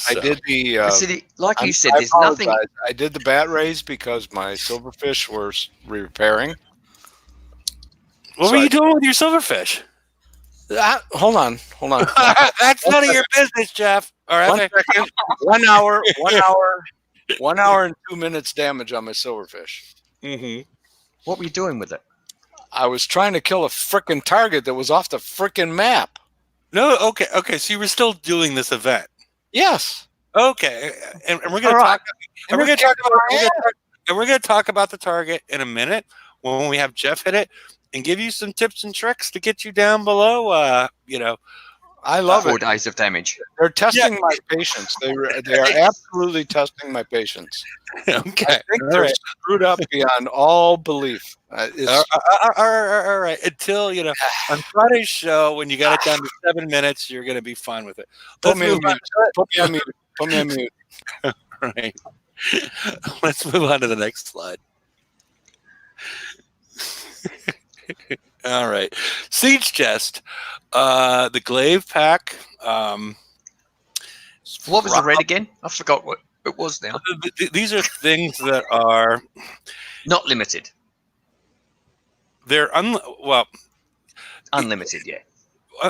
Speaker 4: I
Speaker 1: So-
Speaker 4: did the.
Speaker 3: Like you said,
Speaker 4: I
Speaker 3: there's nothing.
Speaker 4: apologize. I did the bat rays because my silverfish were repairing.
Speaker 1: What were you doing with your silverfish?
Speaker 4: Hold on.
Speaker 1: That's none of your business, Jeff. All right.
Speaker 4: 1 second. 1 hour and 2 minutes damage on my silverfish.
Speaker 1: Mm-hmm.
Speaker 3: What were you doing with it?
Speaker 4: I was trying to kill a frickin' target that was off the frickin' map.
Speaker 1: No, okay. So you were still doing this event.
Speaker 4: Yes.
Speaker 1: Okay, and we're going
Speaker 3: All
Speaker 1: to
Speaker 3: right.
Speaker 1: talk. And we're going to talk about. And we're going to talk about the target in a minute when we have Jeff hit it and give you some tips and tricks to get you down below.
Speaker 4: I love
Speaker 3: 4
Speaker 4: it.
Speaker 3: days of damage.
Speaker 4: They're testing my patience. They are absolutely testing my patience.
Speaker 1: Okay,
Speaker 4: I think
Speaker 1: all
Speaker 4: they're
Speaker 1: right.
Speaker 4: screwed up beyond all belief.
Speaker 1: All right. Until on Friday's show, when you got it down to 7 minutes, you're going to be fine with it.
Speaker 4: Put me on mute. Put me on mute. Put me on mute.
Speaker 1: All right. Let's move on to the next slide. All right. Siege chest. The glaive pack.
Speaker 3: What was the red again? I forgot what it was now.
Speaker 1: These are things that are
Speaker 3: Not limited.
Speaker 1: they're
Speaker 3: Unlimited, yeah.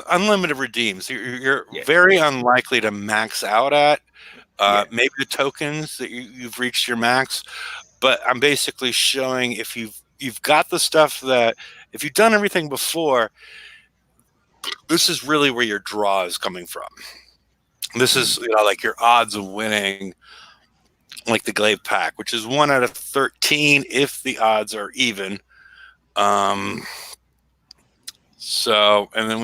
Speaker 1: unlimited redeems. You're
Speaker 3: Yeah.
Speaker 1: very unlikely to max out at.
Speaker 3: Yeah.
Speaker 1: Maybe the tokens that you've reached your max, but I'm basically showing if you've got the stuff that if you've done everything before, this is really where your draw is coming from. This is like your odds of winning, like the glaive pack, which is 1 out of 13 if the odds are even. So, and then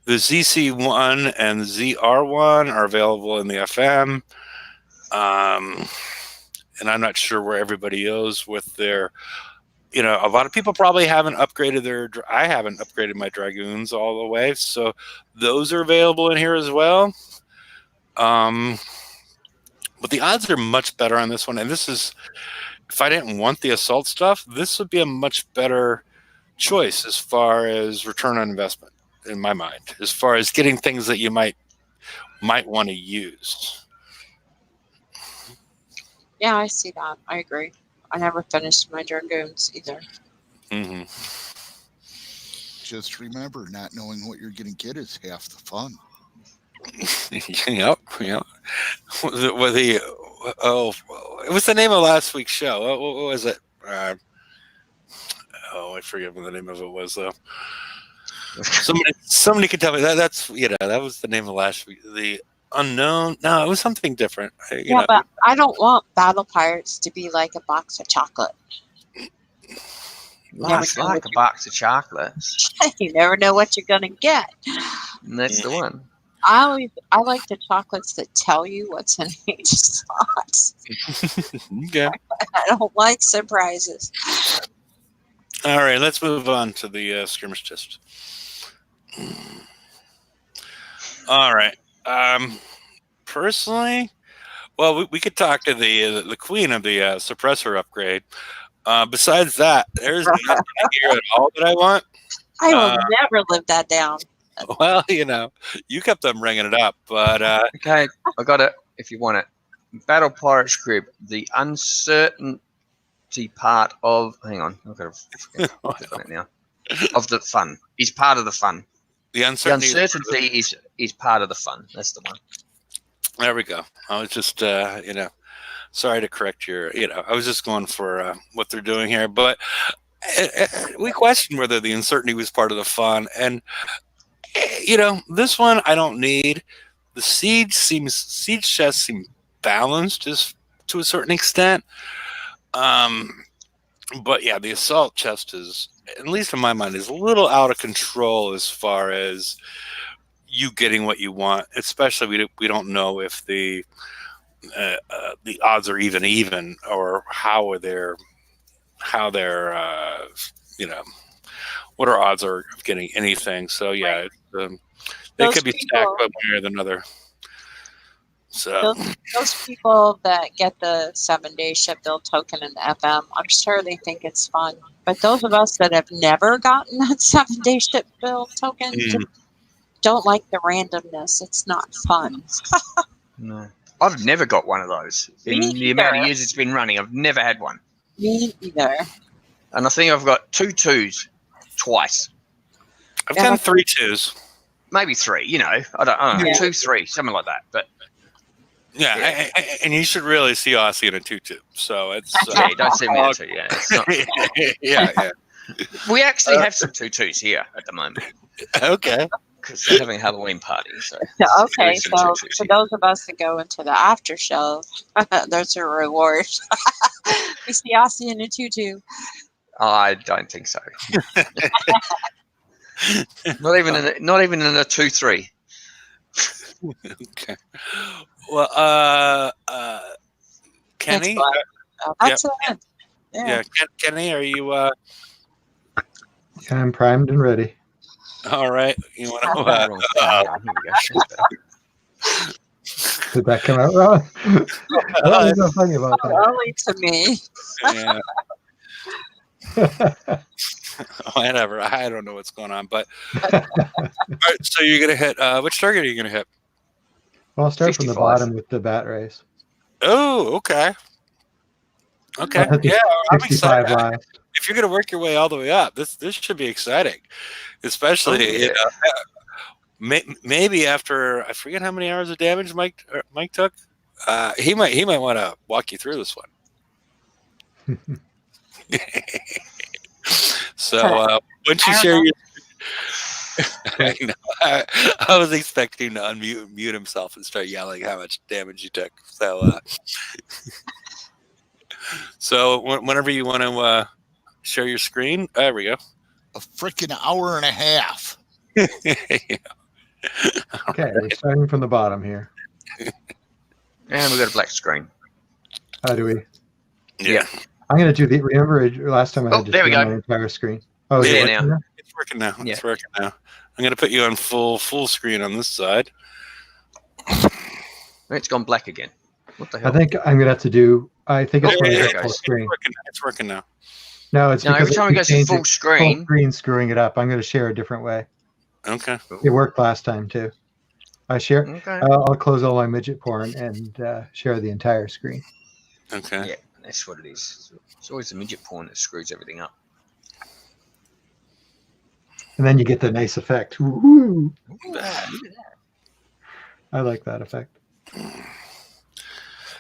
Speaker 1: the ZC1 and the ZR1 are available in the FM. And I'm not sure where everybody is with their, a lot of people probably haven't upgraded I haven't upgraded my Dragoons all the way. So those are available in here as well. But the odds are much better on this one. And this is, if I didn't want the assault stuff, this would be a much better choice as far as return on investment in my mind, as far as getting things that you might want to use.
Speaker 5: Yeah, I see that. I agree. I never finished my Dragoons either.
Speaker 1: Mm-hmm.
Speaker 2: Just remember, not knowing what you're going to get is half the fun.
Speaker 1: Yep. What's the name of last week's show? What was it? I forget what the name of it was though. Somebody could tell me that. That was the name of last week. The unknown. No, it was something different.
Speaker 5: But I don't want Battle Pirates to be like a box of chocolate.
Speaker 3: It's like a box of chocolates.
Speaker 5: You never know what you're gonna get.
Speaker 3: And that's the one.
Speaker 5: I like the chocolates that tell you what's in each slot.
Speaker 1: Okay.
Speaker 5: I don't like surprises.
Speaker 1: All right, let's move on to the skirmish chest. All right. Personally, well, we could talk to the queen of the suppressor upgrade. Besides that, there's nothing here at all that I want.
Speaker 5: I will never live that down.
Speaker 1: Well, you kept them ringing it up, but
Speaker 3: Okay, I got it. If you want it, Battle Pirate Scrib, the uncertainty part of. Hang on, I've got to it now. Of the fun, is part of the fun.
Speaker 1: The uncertainty
Speaker 3: is part of the fun. That's the one.
Speaker 1: There we go. I was just, sorry to correct your, I was just going for what they're doing here, but we questioned whether the uncertainty was part of the fun, and this one I don't need. The siege chest seem balanced just to a certain extent. But yeah, the assault chest is, at least in my mind, is a little out of control as far as you getting what you want. Especially we don't know if the odds are even or how they're what our odds are of getting anything. So yeah, they could be stacked one way or another. So
Speaker 5: those people that get the 7-day ship build token in the FM, I'm sure they think it's fun. But those of us that have never gotten that 7-day ship build token don't like the randomness. It's not fun.
Speaker 3: No, I've never got one of those. In the amount of years it's been running, I've never had one.
Speaker 5: Me either.
Speaker 3: And I think I've got 2 2s twice.
Speaker 1: I've done 3 2s.
Speaker 3: Maybe 3, I don't know. 2, 3, something like that. But
Speaker 1: Yeah,
Speaker 3: Yeah.
Speaker 1: and you should really see Aussie in a tutu. So it's
Speaker 3: Yeah, you don't see me in a tutu. Yeah, it's not.
Speaker 1: yeah.
Speaker 3: We actually have some tutus here at the moment
Speaker 1: Okay.
Speaker 3: because they're having a Halloween party. So
Speaker 5: Yeah, okay,
Speaker 3: there's some
Speaker 5: so
Speaker 3: tutus
Speaker 5: for
Speaker 3: here.
Speaker 5: those of us that go into the after show, there's a reward. We see Aussie in a tutu.
Speaker 3: I don't think so. Not even in a 2-3.
Speaker 1: Okay. Well, Kenny.
Speaker 5: Thanks, Bob. That's it.
Speaker 1: Yeah, Kenny, are you
Speaker 6: I'm primed and ready.
Speaker 1: all right? You want
Speaker 3: Oh,
Speaker 1: to?
Speaker 3: wrong thing. Hang on, here we go. That's better.
Speaker 6: Did that come out wrong? What was so funny about
Speaker 5: Only to me.
Speaker 1: Yeah. Whatever. I don't know what's going on, but all right. So you're gonna hit. Which target are you gonna hit?
Speaker 6: Well, I'll start from the
Speaker 3: 55.
Speaker 6: bottom with the bat race.
Speaker 1: Oh, okay. Okay.
Speaker 6: I'll hit the
Speaker 1: Yeah, I'm
Speaker 6: 65
Speaker 1: excited.
Speaker 6: last.
Speaker 1: If you're gonna work your way all the way up, this should be exciting, especially
Speaker 3: yeah.
Speaker 1: maybe after I forget how many hours of damage Mike took. He might want to walk you through this one. So once you share your, I was expecting to mute himself and start yelling how much damage you took. So whenever you want to share your screen, there we go.
Speaker 2: A freaking hour and a half.
Speaker 6: Okay, we're starting from the bottom here.
Speaker 3: And we got a black screen.
Speaker 6: How do we?
Speaker 3: Yeah.
Speaker 6: I'm going to do the. Remember last time I
Speaker 3: Oh,
Speaker 6: had to
Speaker 3: there we
Speaker 6: share
Speaker 3: go.
Speaker 6: my entire screen. Oh, is
Speaker 3: Yeah,
Speaker 6: it
Speaker 3: now.
Speaker 6: working now?
Speaker 1: It's working now.
Speaker 3: Yeah.
Speaker 1: It's working now. I'm going to put you on full screen on this side.
Speaker 3: It's gone black again. What the hell?
Speaker 6: I think I'm going to have to do. I think it's
Speaker 3: Oh,
Speaker 6: going to
Speaker 3: there
Speaker 6: go
Speaker 3: it
Speaker 6: full
Speaker 3: goes.
Speaker 6: screen.
Speaker 1: It's working now.
Speaker 6: No, it's
Speaker 3: No,
Speaker 6: because
Speaker 3: every time
Speaker 6: I
Speaker 3: it
Speaker 6: keep
Speaker 3: goes to
Speaker 6: changing
Speaker 3: full screen.
Speaker 6: full screen, screwing it up. I'm going to share a different way.
Speaker 1: Okay.
Speaker 6: It worked last time too. I share.
Speaker 3: Okay.
Speaker 6: I'll close all my midget porn and share the entire screen.
Speaker 1: Okay.
Speaker 3: Yeah, that's what it is. It's always the midget porn that screws everything up.
Speaker 6: And then you get the nice effect. Woo!
Speaker 3: Ooh, look at that.
Speaker 6: I like that effect.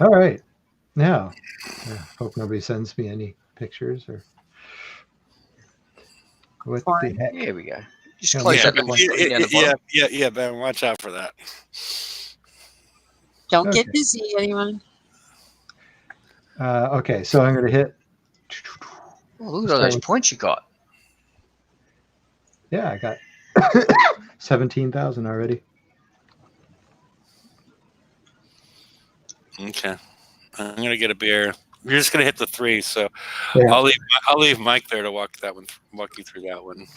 Speaker 6: All right. Now, I hope nobody sends me any pictures or what the heck.
Speaker 3: Here we go. Just
Speaker 6: Yeah,
Speaker 3: close
Speaker 6: yeah,
Speaker 3: that little screen down the bottom.
Speaker 1: Yeah, Ben, watch out for that.
Speaker 5: Don't
Speaker 6: Okay.
Speaker 5: get busy, anyone.
Speaker 6: Okay, so I'm going to hit.
Speaker 3: Oh, look at all those points you got.
Speaker 6: Yeah, I got 17,000 already.
Speaker 1: Okay. I'm gonna get a beer. You're just gonna hit the 3, so
Speaker 6: Yeah.
Speaker 1: I'll leave Mike there to walk you through that one.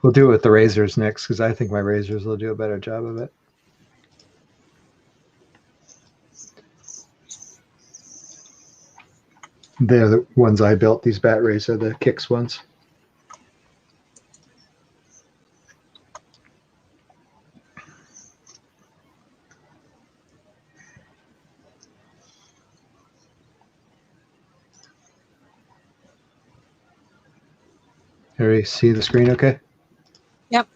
Speaker 6: We'll do it with the razors next because I think my razors will do a better job of it. They're the ones I built. These bat rays are the Kicks ones. Everybody see the screen okay?
Speaker 5: Yep.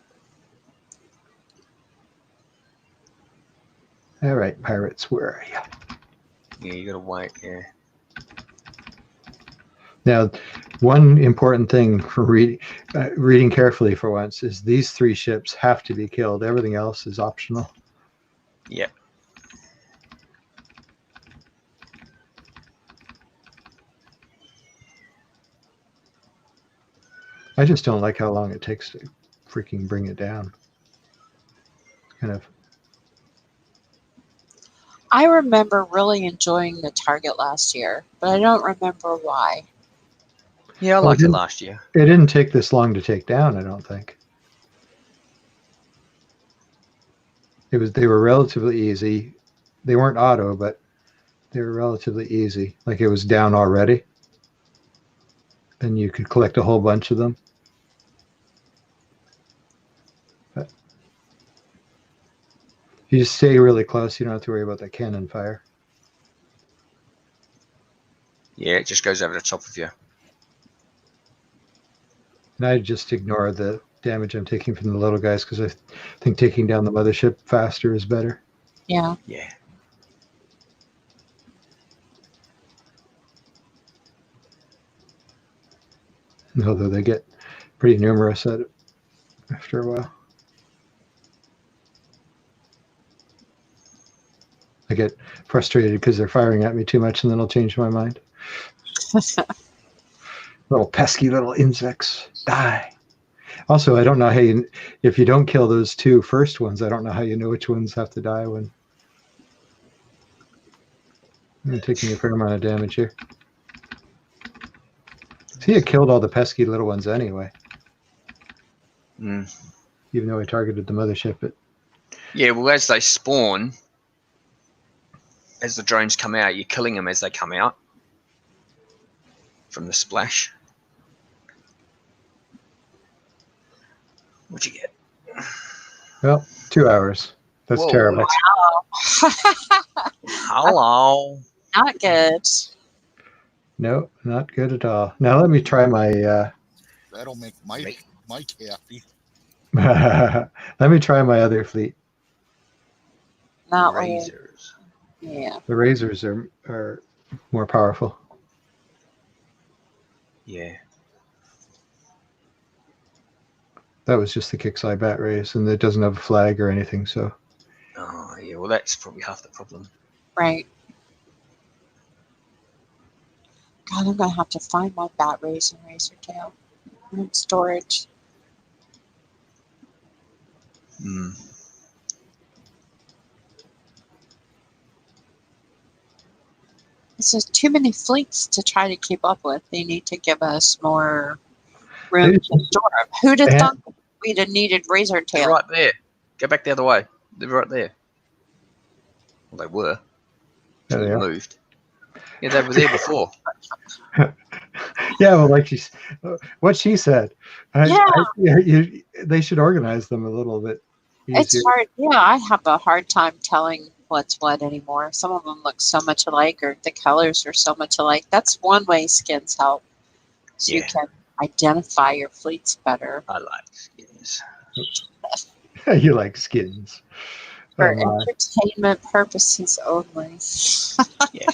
Speaker 6: All right, pirates, where are you?
Speaker 3: Yeah, you got to wait. Yeah.
Speaker 6: Now, one important thing for reading carefully for once is these 3 ships have to be killed. Everything else is optional.
Speaker 3: Yep.
Speaker 6: I just don't like how long it takes to freaking bring it down. Kind of.
Speaker 5: I remember really enjoying the target last year, but I don't remember why.
Speaker 3: Yeah, I
Speaker 6: Well,
Speaker 3: liked it
Speaker 6: didn't-
Speaker 3: last year.
Speaker 6: It didn't take this long to take down, I don't think. They were relatively easy. They weren't auto, but they were relatively easy. Like it was down already. Then you could collect a whole bunch of them. But you just stay really close, you don't have to worry about the cannon fire.
Speaker 3: Yeah, it just goes over the top of you.
Speaker 6: And I just ignore the damage I'm taking from the little guys because I think taking down the mothership faster is better.
Speaker 5: Yeah.
Speaker 3: Yeah.
Speaker 6: Although they get pretty numerous after a while. I get frustrated because they're firing at me too much, and then I'll change my mind. Little pesky little insects, die. Also, I don't know how if you don't kill those two first ones, I don't know how you know which ones have to die when. I'm taking a fair amount of damage here. See, it killed all the pesky little ones anyway.
Speaker 3: Mm.
Speaker 6: Even though I targeted the mothership.
Speaker 3: Yeah, well, as they spawn, as the drones come out, you're killing them as they come out from the splash. What'd you get?
Speaker 6: Well, 2 hours. That's
Speaker 3: Whoa.
Speaker 6: terrible.
Speaker 3: Hello.
Speaker 5: Not good.
Speaker 6: No, not good at all. Now let me try my.
Speaker 2: That'll make Mike happy.
Speaker 6: Let me try my other fleet.
Speaker 5: Not really.
Speaker 3: Razors.
Speaker 5: Yeah.
Speaker 6: The razors are more powerful.
Speaker 3: Yeah.
Speaker 6: That was just the Kickside bat race, and it doesn't have a flag or anything, so.
Speaker 3: Oh, yeah. Well, that's probably half the problem.
Speaker 5: Right. God, I'm gonna have to find my bat rays and razor tail. They're in storage.
Speaker 3: Hmm.
Speaker 5: It's just too many fleets to try to keep up with. They need to give us more room to store them. Who'd have thought we'd have needed razor
Speaker 3: They're
Speaker 5: tail?
Speaker 3: right there. Go back the other way. They're right there. Well, they were.
Speaker 6: There they are.
Speaker 3: Moved. Yeah, they were there before.
Speaker 6: Yeah, well, like what she said.
Speaker 5: Yeah.
Speaker 6: They should organize them a little bit easier.
Speaker 5: It's hard. Yeah, I have a hard time telling what's what anymore. Some of them look so much alike, or the colors are so much alike. That's one way skins help. So you can identify your fleets better.
Speaker 3: I like skins.
Speaker 6: You like skins.
Speaker 5: For entertainment purposes only.
Speaker 3: Yeah.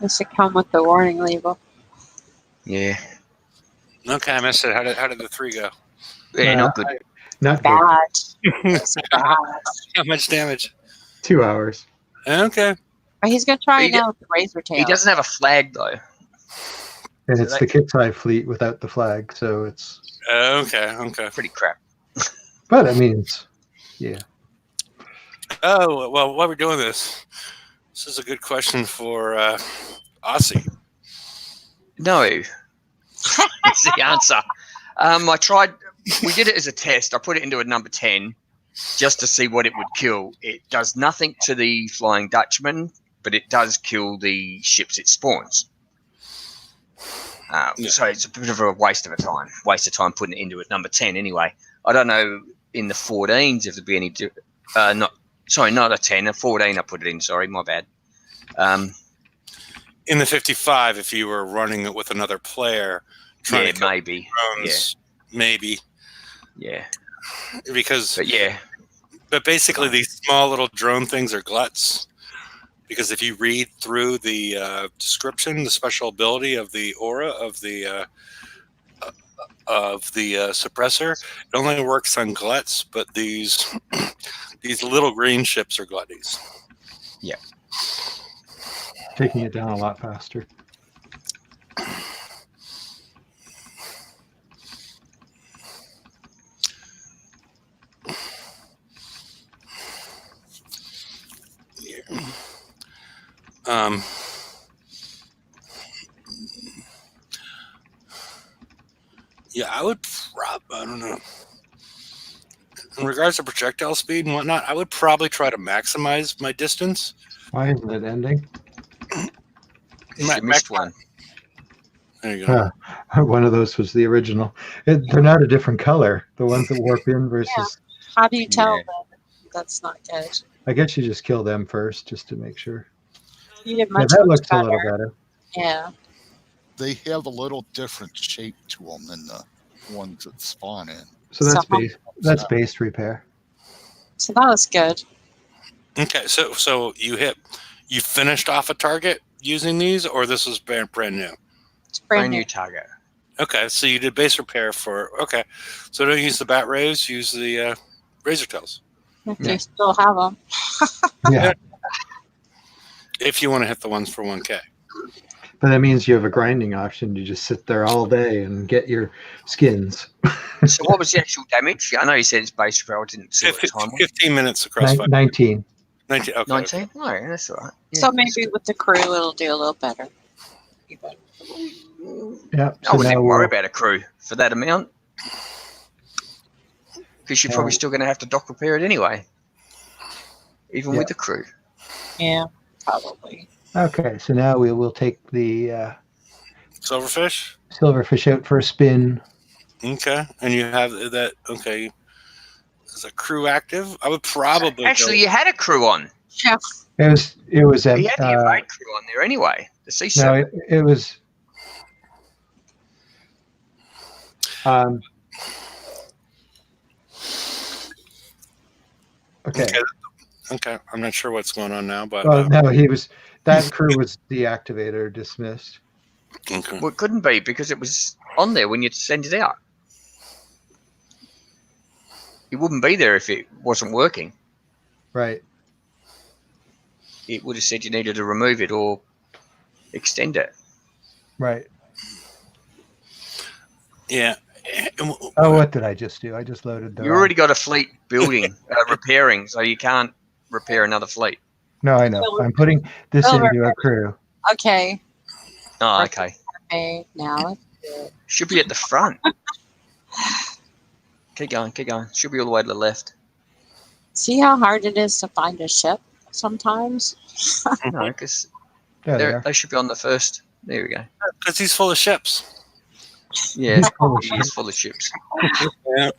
Speaker 5: They should come with the warning label.
Speaker 3: Yeah.
Speaker 1: Okay, I missed it. How did the 3 go?
Speaker 3: Yeah, not good.
Speaker 6: Not
Speaker 5: Bad.
Speaker 6: good.
Speaker 5: Bad.
Speaker 1: How much damage?
Speaker 6: 2 hours.
Speaker 1: Okay.
Speaker 5: But he's gonna try it now with the razor tail.
Speaker 3: He doesn't have a flag though.
Speaker 6: And
Speaker 3: So
Speaker 6: it's the Kickside fleet without the flag, so it's.
Speaker 1: Okay.
Speaker 3: Pretty crap.
Speaker 6: But it means, yeah.
Speaker 1: Oh, well, while we're doing this is a good question for Aussie.
Speaker 3: No. That's the answer. I tried. We did it as a test. I put it into a number 10 just to see what it would kill. It does nothing to the Flying Dutchman, but it does kill the ships it spawns. So it's a bit of a waste of time putting it into a number 10 anyway. I don't know in the 14s if there'd be any. Not a 10, a 14 I put it in. Sorry, my bad.
Speaker 1: In the 55, if you were running it with another player, trying to
Speaker 3: maybe.
Speaker 1: Drones, maybe.
Speaker 3: Yeah.
Speaker 1: But basically, these small little drone things are gluts. Because if you read through the description, the special ability of the aura of the suppressor, it only works on gluts. But these little green ships are glutties.
Speaker 3: Yeah.
Speaker 6: Taking it down a lot faster.
Speaker 1: Yeah, I would I don't know. In regards to projectile speed and whatnot, I would probably try to maximize my distance.
Speaker 6: Why isn't it ending?
Speaker 3: You missed one.
Speaker 1: There you go.
Speaker 6: One of those was the original. They're not a different color. The ones that warp in versus.
Speaker 5: Yeah. How do you tell that that's not good?
Speaker 6: I guess you just kill them first, just to make sure.
Speaker 5: You did much,
Speaker 6: that looks
Speaker 5: better.
Speaker 6: A little better.
Speaker 5: Yeah.
Speaker 2: They have a little different shape to them than the ones that spawn in.
Speaker 6: So that's base repair.
Speaker 5: So that was good.
Speaker 1: Okay, so you finished off a target using these, or this was brand new?
Speaker 5: It's
Speaker 3: Brand new target.
Speaker 1: Okay, so you did base repair for. Okay, so don't use the bat rays. Use the razor tails
Speaker 5: If
Speaker 3: Yeah.
Speaker 5: you still have them.
Speaker 6: Yeah,
Speaker 1: if you want to hit the ones for 1K.
Speaker 6: but that means you have a grinding option. You just sit there all day and get your skins.
Speaker 3: So what was the actual damage? I know you said it's base repair. I didn't see what the time was.
Speaker 1: 15 minutes across
Speaker 6: 19.
Speaker 1: 19. Okay.
Speaker 3: 19? No, that's all right. Yeah,
Speaker 5: So
Speaker 3: that's
Speaker 5: maybe
Speaker 3: good.
Speaker 5: with the crew, it'll do a little better. Even.
Speaker 6: Yeah.
Speaker 3: I wouldn't even worry about a crew for that amount. Because you're probably
Speaker 6: Yeah.
Speaker 3: still going to have to dock repair it anyway. Even with the crew.
Speaker 5: Yeah, probably.
Speaker 6: Okay, so now we will take the
Speaker 1: Silverfish.
Speaker 6: silverfish out for a spin.
Speaker 1: Okay, and you have that. Okay, is a crew active? I would probably
Speaker 3: Actually, you had a crew on.
Speaker 5: Yeah.
Speaker 6: It was
Speaker 3: You had the invade crew on there anyway. The sea
Speaker 6: no,
Speaker 3: serpent.
Speaker 6: it was okay.
Speaker 1: Okay, I'm not sure what's going on now, but
Speaker 6: Well, no, that crew was deactivated or dismissed.
Speaker 1: okay.
Speaker 3: Well, it couldn't be because it was on there when you send it out. It wouldn't be there if it wasn't working.
Speaker 6: Right.
Speaker 3: It would have said you needed to remove it or extend it.
Speaker 6: Right.
Speaker 1: Yeah.
Speaker 6: Oh, what did I just do? I just loaded the
Speaker 3: You already got a fleet building, repairing, so you can't repair another fleet.
Speaker 6: No, I know. I'm putting this into a crew.
Speaker 5: Okay.
Speaker 3: Oh, okay.
Speaker 5: Okay. Now it's good.
Speaker 3: Should be at the front. Keep going, keep going. Should be all the way to the left.
Speaker 5: See how hard it is to find a ship sometimes?
Speaker 3: No, because
Speaker 6: There they are.
Speaker 3: they should be on the first. There we go.
Speaker 1: Because he's full of ships.
Speaker 3: Yeah,
Speaker 6: He's full of
Speaker 3: he is full of ships.
Speaker 1: Yeah.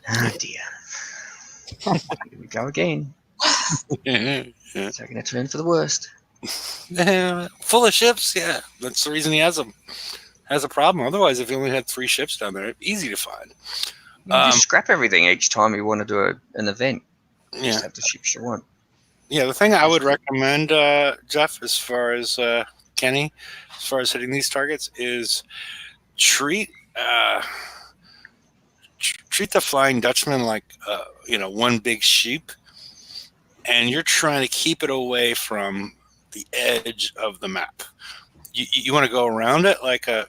Speaker 3: Oh dear. Here we go again.
Speaker 1: Yeah.
Speaker 3: Taking a turn for the worst.
Speaker 1: Yeah, full of ships. Yeah, that's the reason he has them. Has a problem. Otherwise, if he only had 3 ships down there, easy to find.
Speaker 3: You just scrap everything each time you want to do an event.
Speaker 1: Yeah.
Speaker 3: Just have the ships you want.
Speaker 1: Yeah, the thing I would recommend, Jeff, as far as Kenny, as far as hitting these targets, is treat the Flying Dutchman like one big sheep, and you're trying to keep it away from the edge of the map. You want to go around it like a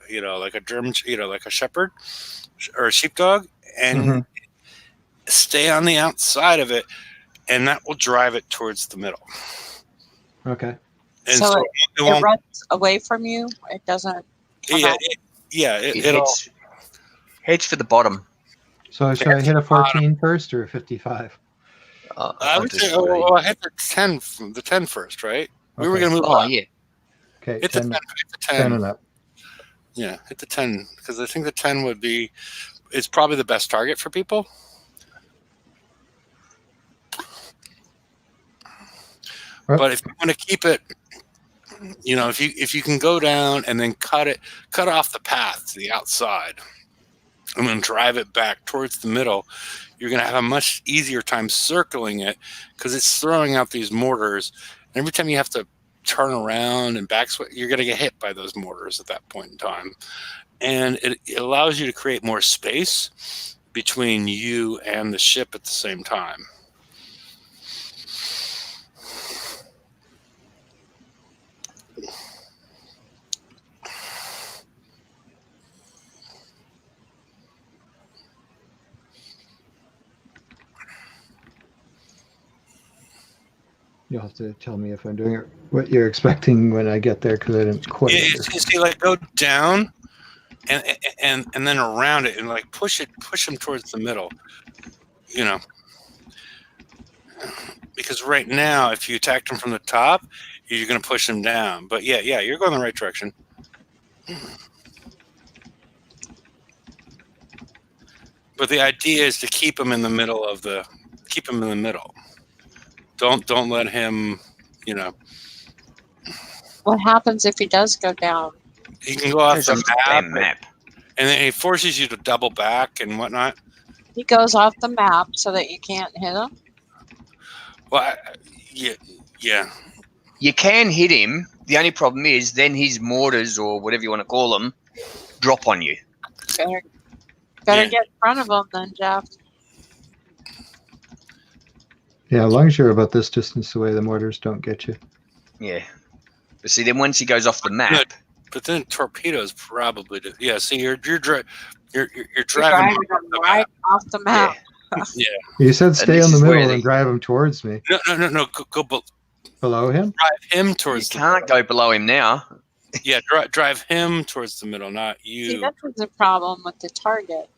Speaker 1: German, like a shepherd or a sheepdog, and stay on the outside of it, and that will drive it towards the middle.
Speaker 6: Okay.
Speaker 1: And
Speaker 5: So
Speaker 1: it
Speaker 5: it
Speaker 1: won't.
Speaker 5: runs away from you. It doesn't. come
Speaker 1: Yeah,
Speaker 5: out.
Speaker 1: it'll.
Speaker 3: Heads for the bottom.
Speaker 6: So should I hit a 14 first or a 55?
Speaker 1: I would say, I hit the 10 first, right? We were
Speaker 6: Okay.
Speaker 1: going to move
Speaker 3: Oh
Speaker 1: up.
Speaker 3: yeah.
Speaker 6: Okay,
Speaker 1: Hit the
Speaker 6: 10,
Speaker 1: 10,
Speaker 6: 10 and up.
Speaker 1: Yeah, hit the 10, because I think the 10 is probably the best target for people.
Speaker 6: Well-
Speaker 1: But if you want to keep it, if you can go down and then cut off the path to the outside and then drive it back towards the middle, you're going to have a much easier time circling it because it's throwing out these mortars. And every time you have to turn around and backswing, you're going to get hit by those mortars at that point in time. And it allows you to create more space between you and the ship at the same time.
Speaker 6: You'll have to tell me if I'm doing it, what you're expecting when I get there, because I didn't quite.
Speaker 1: Yeah, you see, like go down and then around it and like push them towards the middle, because right now if you attack them from the top, you're going to push them down. But yeah, you're going the right direction. But the idea is to keep him in the middle Don't let him,
Speaker 5: What happens if he does go down?
Speaker 1: he can go off
Speaker 3: There's
Speaker 1: the
Speaker 3: a
Speaker 1: map,
Speaker 3: map.
Speaker 1: and then he forces you to double back and whatnot.
Speaker 5: He goes off the map so that you can't hit him.
Speaker 1: Well, yeah.
Speaker 3: You can hit him. The only problem is then his mortars or whatever you want to call them drop on you.
Speaker 5: Better get in front of him then, Jeff.
Speaker 6: Yeah, as long as you're about this distance away, the mortars don't get you.
Speaker 3: Yeah. But see, then once he goes off the map,
Speaker 1: but then torpedoes probably do. Yeah. See, you're driving
Speaker 5: Driving him right off the map.
Speaker 1: Yeah.
Speaker 6: You said stay
Speaker 3: this
Speaker 6: in the
Speaker 3: is where
Speaker 6: middle
Speaker 3: they-
Speaker 6: and drive him towards me.
Speaker 1: No. Go
Speaker 6: Below him?
Speaker 1: drive him
Speaker 3: you
Speaker 1: towards.
Speaker 3: can't go below him now.
Speaker 1: Yeah, drive him towards the middle, not you.
Speaker 5: See, this is a problem with the target.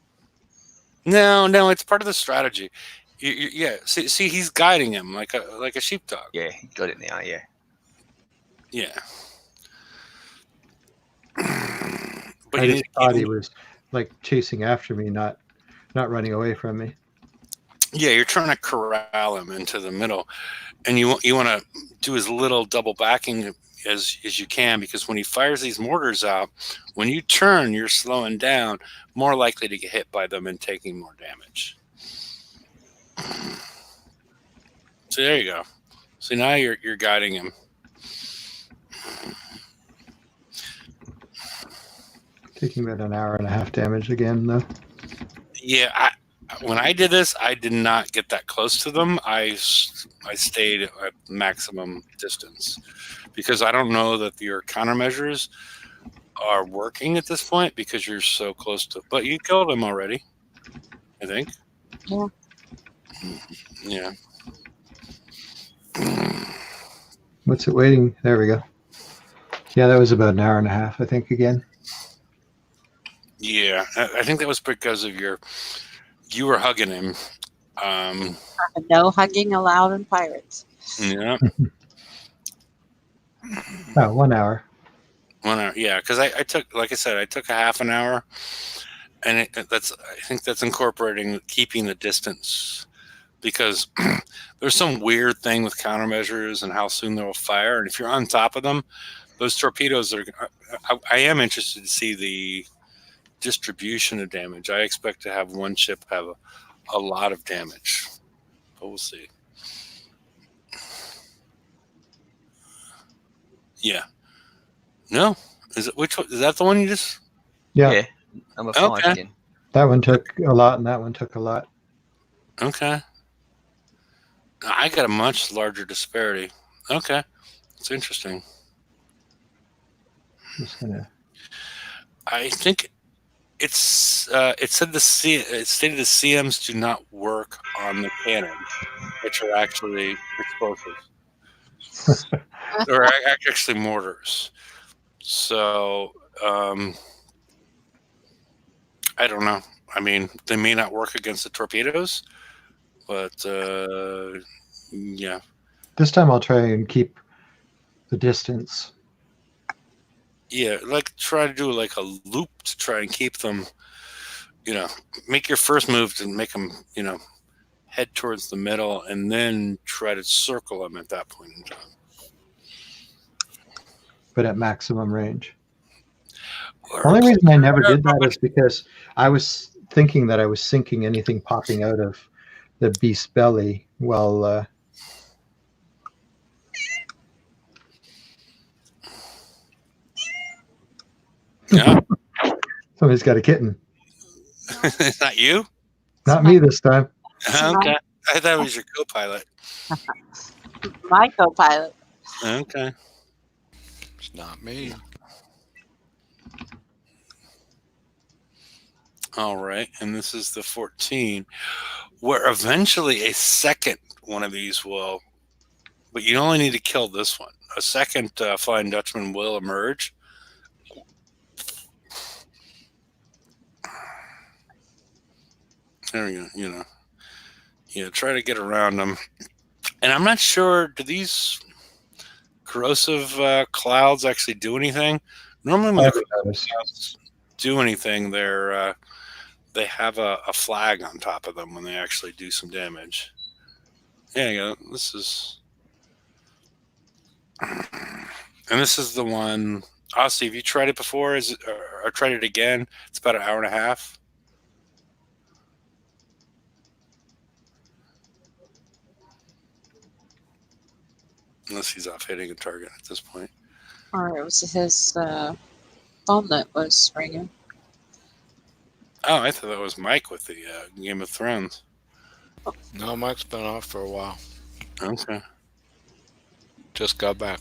Speaker 1: No, it's part of the strategy. Yeah, see, he's guiding him like a sheepdog.
Speaker 3: Yeah, he got it now. Yeah.
Speaker 1: Yeah. But
Speaker 6: I
Speaker 1: you
Speaker 6: just thought he was like chasing after me, not running away from me.
Speaker 1: Yeah, you're trying to corral him into the middle, and you want to do as little double backing as you can, because when he fires these mortars out, when you turn, you're slowing down, more likely to get hit by them and taking more damage. So there you go. So now you're guiding him.
Speaker 6: Taking about an hour and a half damage again, though.
Speaker 1: Yeah, when I did this, I did not get that close to them. I stayed at maximum distance because I don't know that your countermeasures are working at this point because you're so close to. But you killed him already, I think.
Speaker 5: Yeah.
Speaker 1: Yeah.
Speaker 6: What's it waiting? There we go. Yeah, that was about an hour and a half, I think, again.
Speaker 1: Yeah, I think that was because of you were hugging him.
Speaker 5: No hugging allowed in pirates.
Speaker 1: Yeah.
Speaker 6: Oh, 1 hour.
Speaker 1: 1 hour. Yeah, because I took, like I said, I took a half an hour, and I think that's incorporating keeping the distance, because there's some weird thing with countermeasures and how soon they'll fire, and if you're on top of them, those torpedoes are. I am interested to see the distribution of damage. I expect to have one ship have a lot of damage, but we'll see. Yeah. No, is it which one? Is that the one you just?
Speaker 6: Yeah,
Speaker 3: Number 5
Speaker 1: Okay.
Speaker 3: again.
Speaker 6: that one took a lot, and that one took a lot.
Speaker 1: Okay. I got a much larger disparity. Okay, it's interesting.
Speaker 6: Just gonna.
Speaker 1: I think it said it stated the CMs do not work on the cannons, which are actually explosives. They're actually mortars. So I don't know. I mean, they may not work against the torpedoes, but yeah.
Speaker 6: This time I'll try and keep the distance.
Speaker 1: Yeah, like try to do like a loop to try and keep them, make your first move to make them, head towards the middle, and then try to circle them at that point in time.
Speaker 6: But at maximum range. The only reason I never did that is because I was thinking that I was sinking anything popping out of the beast's belly while
Speaker 1: Yeah.
Speaker 6: somebody's got a kitten.
Speaker 1: It's not you?
Speaker 6: Not me this time.
Speaker 1: Okay. I thought it was your co-pilot.
Speaker 5: My co-pilot.
Speaker 1: Okay.
Speaker 4: It's not me.
Speaker 1: All right. And this is the 14, where eventually a second one of these will, but you only need to kill this one. A second Flying Dutchman will emerge. There we go. Yeah, try to get around them. And I'm not sure, do these corrosive clouds actually do anything? Normally when the clouds do anything, they have a flag on top of them when they actually do some damage. There you go. This is the one. Aussie, have you tried it before? Or tried it again? It's about an hour and a half. Unless he's off hitting a target at this point.
Speaker 5: Or it was his phone that was ringing.
Speaker 1: Oh, I thought that was Mike with the Game of Thrones.
Speaker 4: No, Mike's been off for a while.
Speaker 1: Okay.
Speaker 4: Just got back.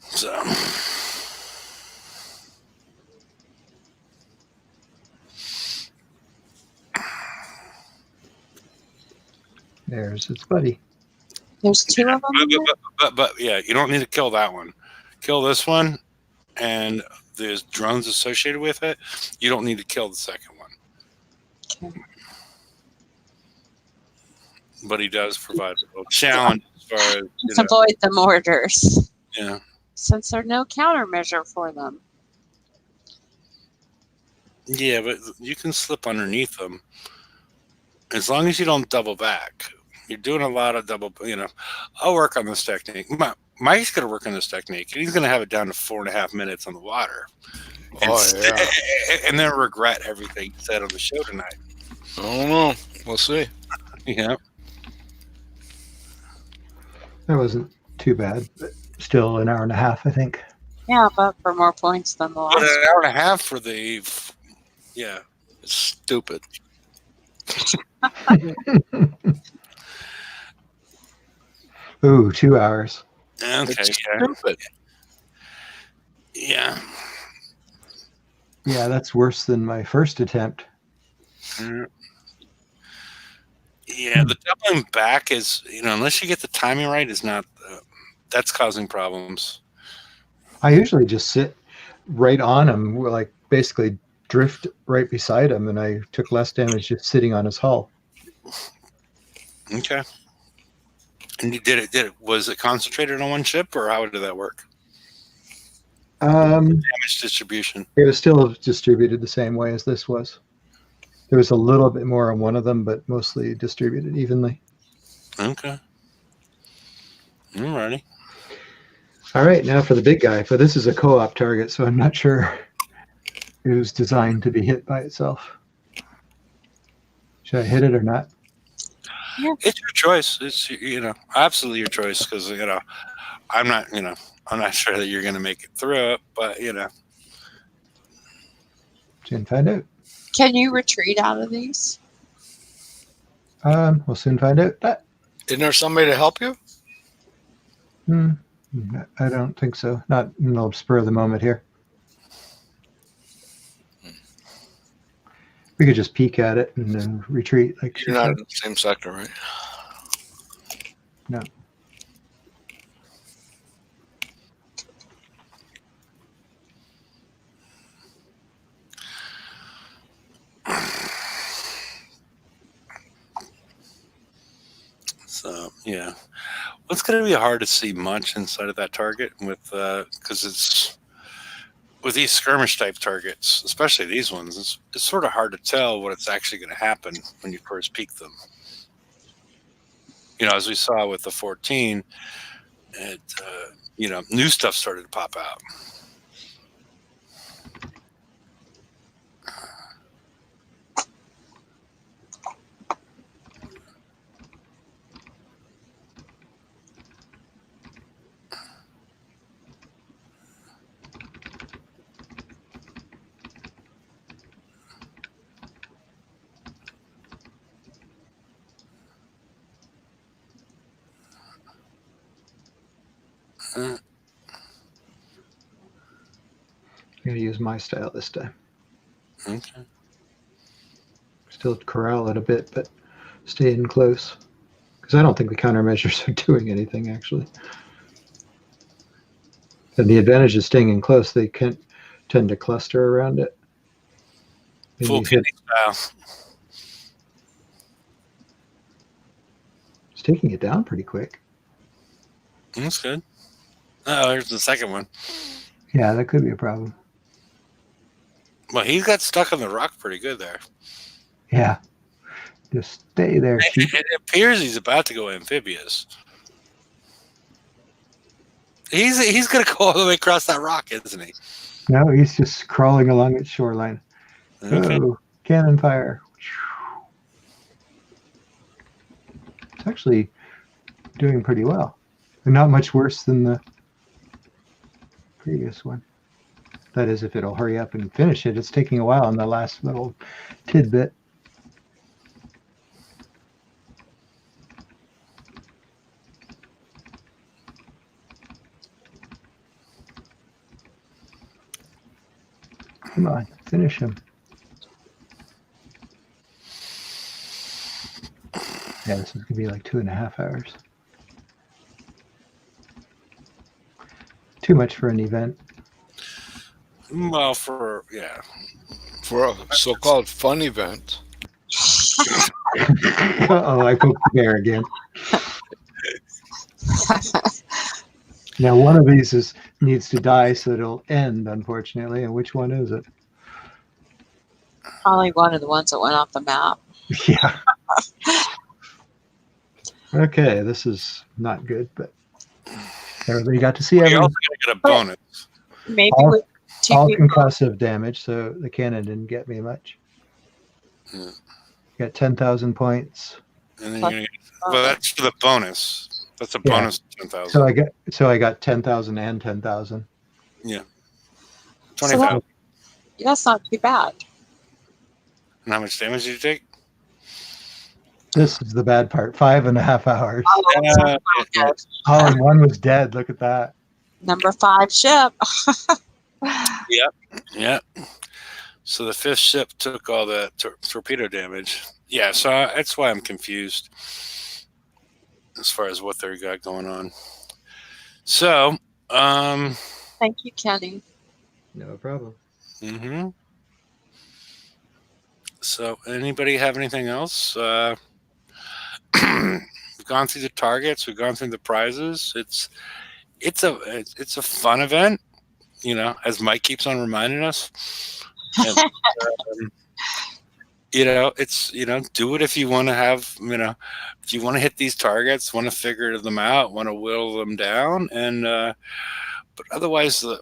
Speaker 1: So.
Speaker 6: There's its buddy.
Speaker 5: There's two of them. In there?
Speaker 1: But yeah, you don't need to kill that one. Kill this one, and there's drones associated with it. You don't need to kill the second one.
Speaker 5: Okay.
Speaker 1: But he does provide a little challenge as far as
Speaker 5: Let's avoid the mortars.
Speaker 1: yeah.
Speaker 5: Since there's no countermeasure for them.
Speaker 1: Yeah, but you can slip underneath them as long as you don't double back. You're doing a lot of double. I'll work on this technique. Mike's going to work on this technique, and he's going to have it down to 4.5 minutes on the water. And then regret everything he said on the show tonight.
Speaker 4: I don't know. We'll see.
Speaker 1: Yeah.
Speaker 6: That wasn't too bad, but still an hour and a half, I think.
Speaker 5: Yeah, but for more points than the last
Speaker 1: But an hour and a half for the. Yeah.
Speaker 4: It's stupid.
Speaker 6: Ooh, 2 hours.
Speaker 1: Okay.
Speaker 4: It's
Speaker 1: Yeah.
Speaker 4: stupid.
Speaker 1: Yeah.
Speaker 6: Yeah, that's worse than my first attempt.
Speaker 1: Yeah, the doubling back is, unless you get the timing right, is not, that's causing problems.
Speaker 6: I usually just sit right on him, like basically drift right beside him, and I took less damage just sitting on his hull.
Speaker 1: Okay. And you did it, was it concentrated on one ship, or how did that work? Damage distribution.
Speaker 6: It was still distributed the same way as this was. There was a little bit more on one of them, but mostly distributed evenly.
Speaker 1: Okay. Alrighty.
Speaker 6: All right, now for the big guy. But this is a co-op target, so I'm not sure it was designed to be hit by itself. Should I hit it or not?
Speaker 1: It's your choice. It's, absolutely your choice, because, I'm not sure that you're going to make it through it, but,
Speaker 6: Soon find out.
Speaker 5: Can you retreat out of these?
Speaker 6: We'll soon find out.
Speaker 4: Isn't there somebody to help you?
Speaker 6: I don't think so. Not in the spur of the moment here. We could just peek at it and then retreat. Like
Speaker 4: You're not in the same sector, right?
Speaker 6: No.
Speaker 1: So, yeah. Well, it's going to be hard to see much inside of that target because it's with these skirmish type targets, especially these ones. It's sort of hard to tell what it's actually going to happen when you first peek them. As we saw with the 14, new stuff started to pop out.
Speaker 6: I'm going to use my style this time.
Speaker 1: Okay.
Speaker 6: Still corral it a bit, but stay in close. Because I don't think the countermeasures are doing anything, actually. And the advantage of staying in close, they can tend to cluster around it. And
Speaker 1: Full
Speaker 6: you hit-
Speaker 1: kitty style.
Speaker 6: It's taking it down pretty quick.
Speaker 1: That's good. Oh, there's the second one.
Speaker 6: Yeah, that could be a problem.
Speaker 1: Well, he got stuck on the rock pretty good there.
Speaker 6: Yeah. Just stay there.
Speaker 1: It appears he's about to go amphibious. He's gonna go all the way across that rock, isn't he?
Speaker 6: No, he's just crawling along its shoreline.
Speaker 1: Okay.
Speaker 6: Oh, cannon fire. It's actually doing pretty well. And not much worse than the previous one. That is, if it'll hurry up and finish it. It's taking a while on the last little tidbit. Come on, finish him. Yeah, this is going to be like 2.5 hours. Too much for an event.
Speaker 1: Well,
Speaker 4: for a so-called fun event.
Speaker 6: Uh-oh, I poked the bear again. Now, one of these needs to die so it'll end, unfortunately. And which one is it?
Speaker 5: Probably one of the ones that went off the map.
Speaker 6: Yeah. Okay, this is not good, but everybody got to see
Speaker 1: you
Speaker 6: everything.
Speaker 1: also gotta get a bonus.
Speaker 5: Maybe
Speaker 6: All-
Speaker 5: with two
Speaker 6: All
Speaker 5: people.
Speaker 6: concussive damage, so the cannon didn't get me much.
Speaker 1: Yeah.
Speaker 6: Got 10,000 points.
Speaker 1: And then you're gonna get, well, that's for the bonus. That's a
Speaker 6: Yeah.
Speaker 1: bonus 10,000.
Speaker 6: So I got 10,000 and 10,000.
Speaker 1: 20,000.
Speaker 5: That's not too bad.
Speaker 1: And how much damage did you take?
Speaker 6: This is the bad part. 5.5 hours.
Speaker 5: Oh, that's not
Speaker 1: Yeah.
Speaker 5: good.
Speaker 6: Oh, and one was dead. Look at that.
Speaker 5: Number 5 ship.
Speaker 1: Yeah. So the 5th ship took all the torpedo damage. Yeah, so that's why I'm confused as far as what they got going on. So,
Speaker 5: Thank you, Kenny.
Speaker 6: No problem.
Speaker 1: mm-hmm. So anybody have anything else? We've gone through the targets. We've gone through the prizes. It's a fun event, as Mike keeps on reminding us. And, it's do it if you want to have if you want to hit these targets, want to figure them out, want to whittle them down, and but otherwise the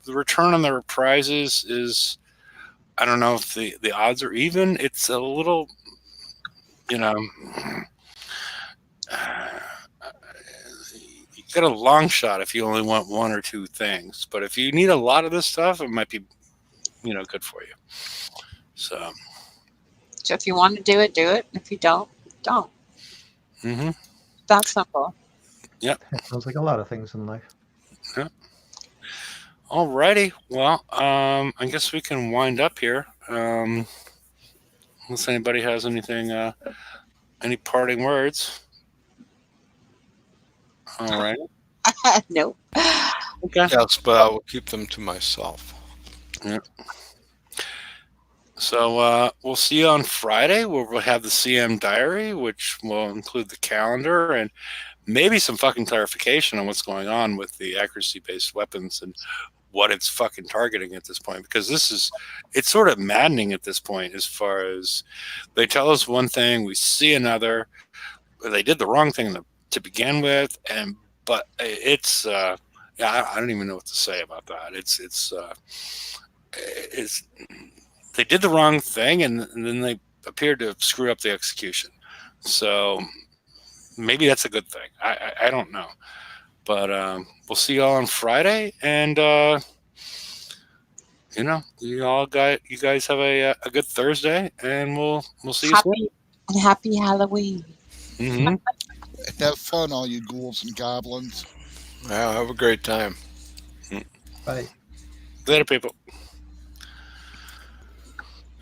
Speaker 1: return on the prizes is, I don't know if the odds are even. It's a little, you got a long shot if you only want one or two things. But if you need a lot of this stuff, it might be, good for you. So
Speaker 5: if you want to do it, do it. If you don't, don't.
Speaker 1: Mm-hmm.
Speaker 5: That's simple.
Speaker 6: It sounds like a lot of things in life.
Speaker 1: Yeah. Alrighty. Well, I guess we can wind up here. Unless anybody has anything, any parting words. All right.
Speaker 5: Nope.
Speaker 1: Okay.
Speaker 4: Yes, but I will keep them to myself.
Speaker 1: Yeah. So we'll see you on Friday, where we'll have the CM diary, which will include the calendar and maybe some fucking clarification on what's going on with the accuracy-based weapons and what it's fucking targeting at this point. Because it's sort of maddening at this point, as far as they tell us one thing, we see another. They did the wrong thing to begin with, but it's I don't even know what to say about that. It's they did the wrong thing, and then they appeared to screw up the execution. So maybe that's a good thing. I don't know, but we'll see y'all on Friday, and you guys have a good Thursday, and we'll see you soon.
Speaker 5: Happy Halloween.
Speaker 1: Mm-hmm.
Speaker 2: Have fun, all you ghouls and goblins.
Speaker 4: Yeah, have a great time.
Speaker 6: Bye.
Speaker 1: Later, people.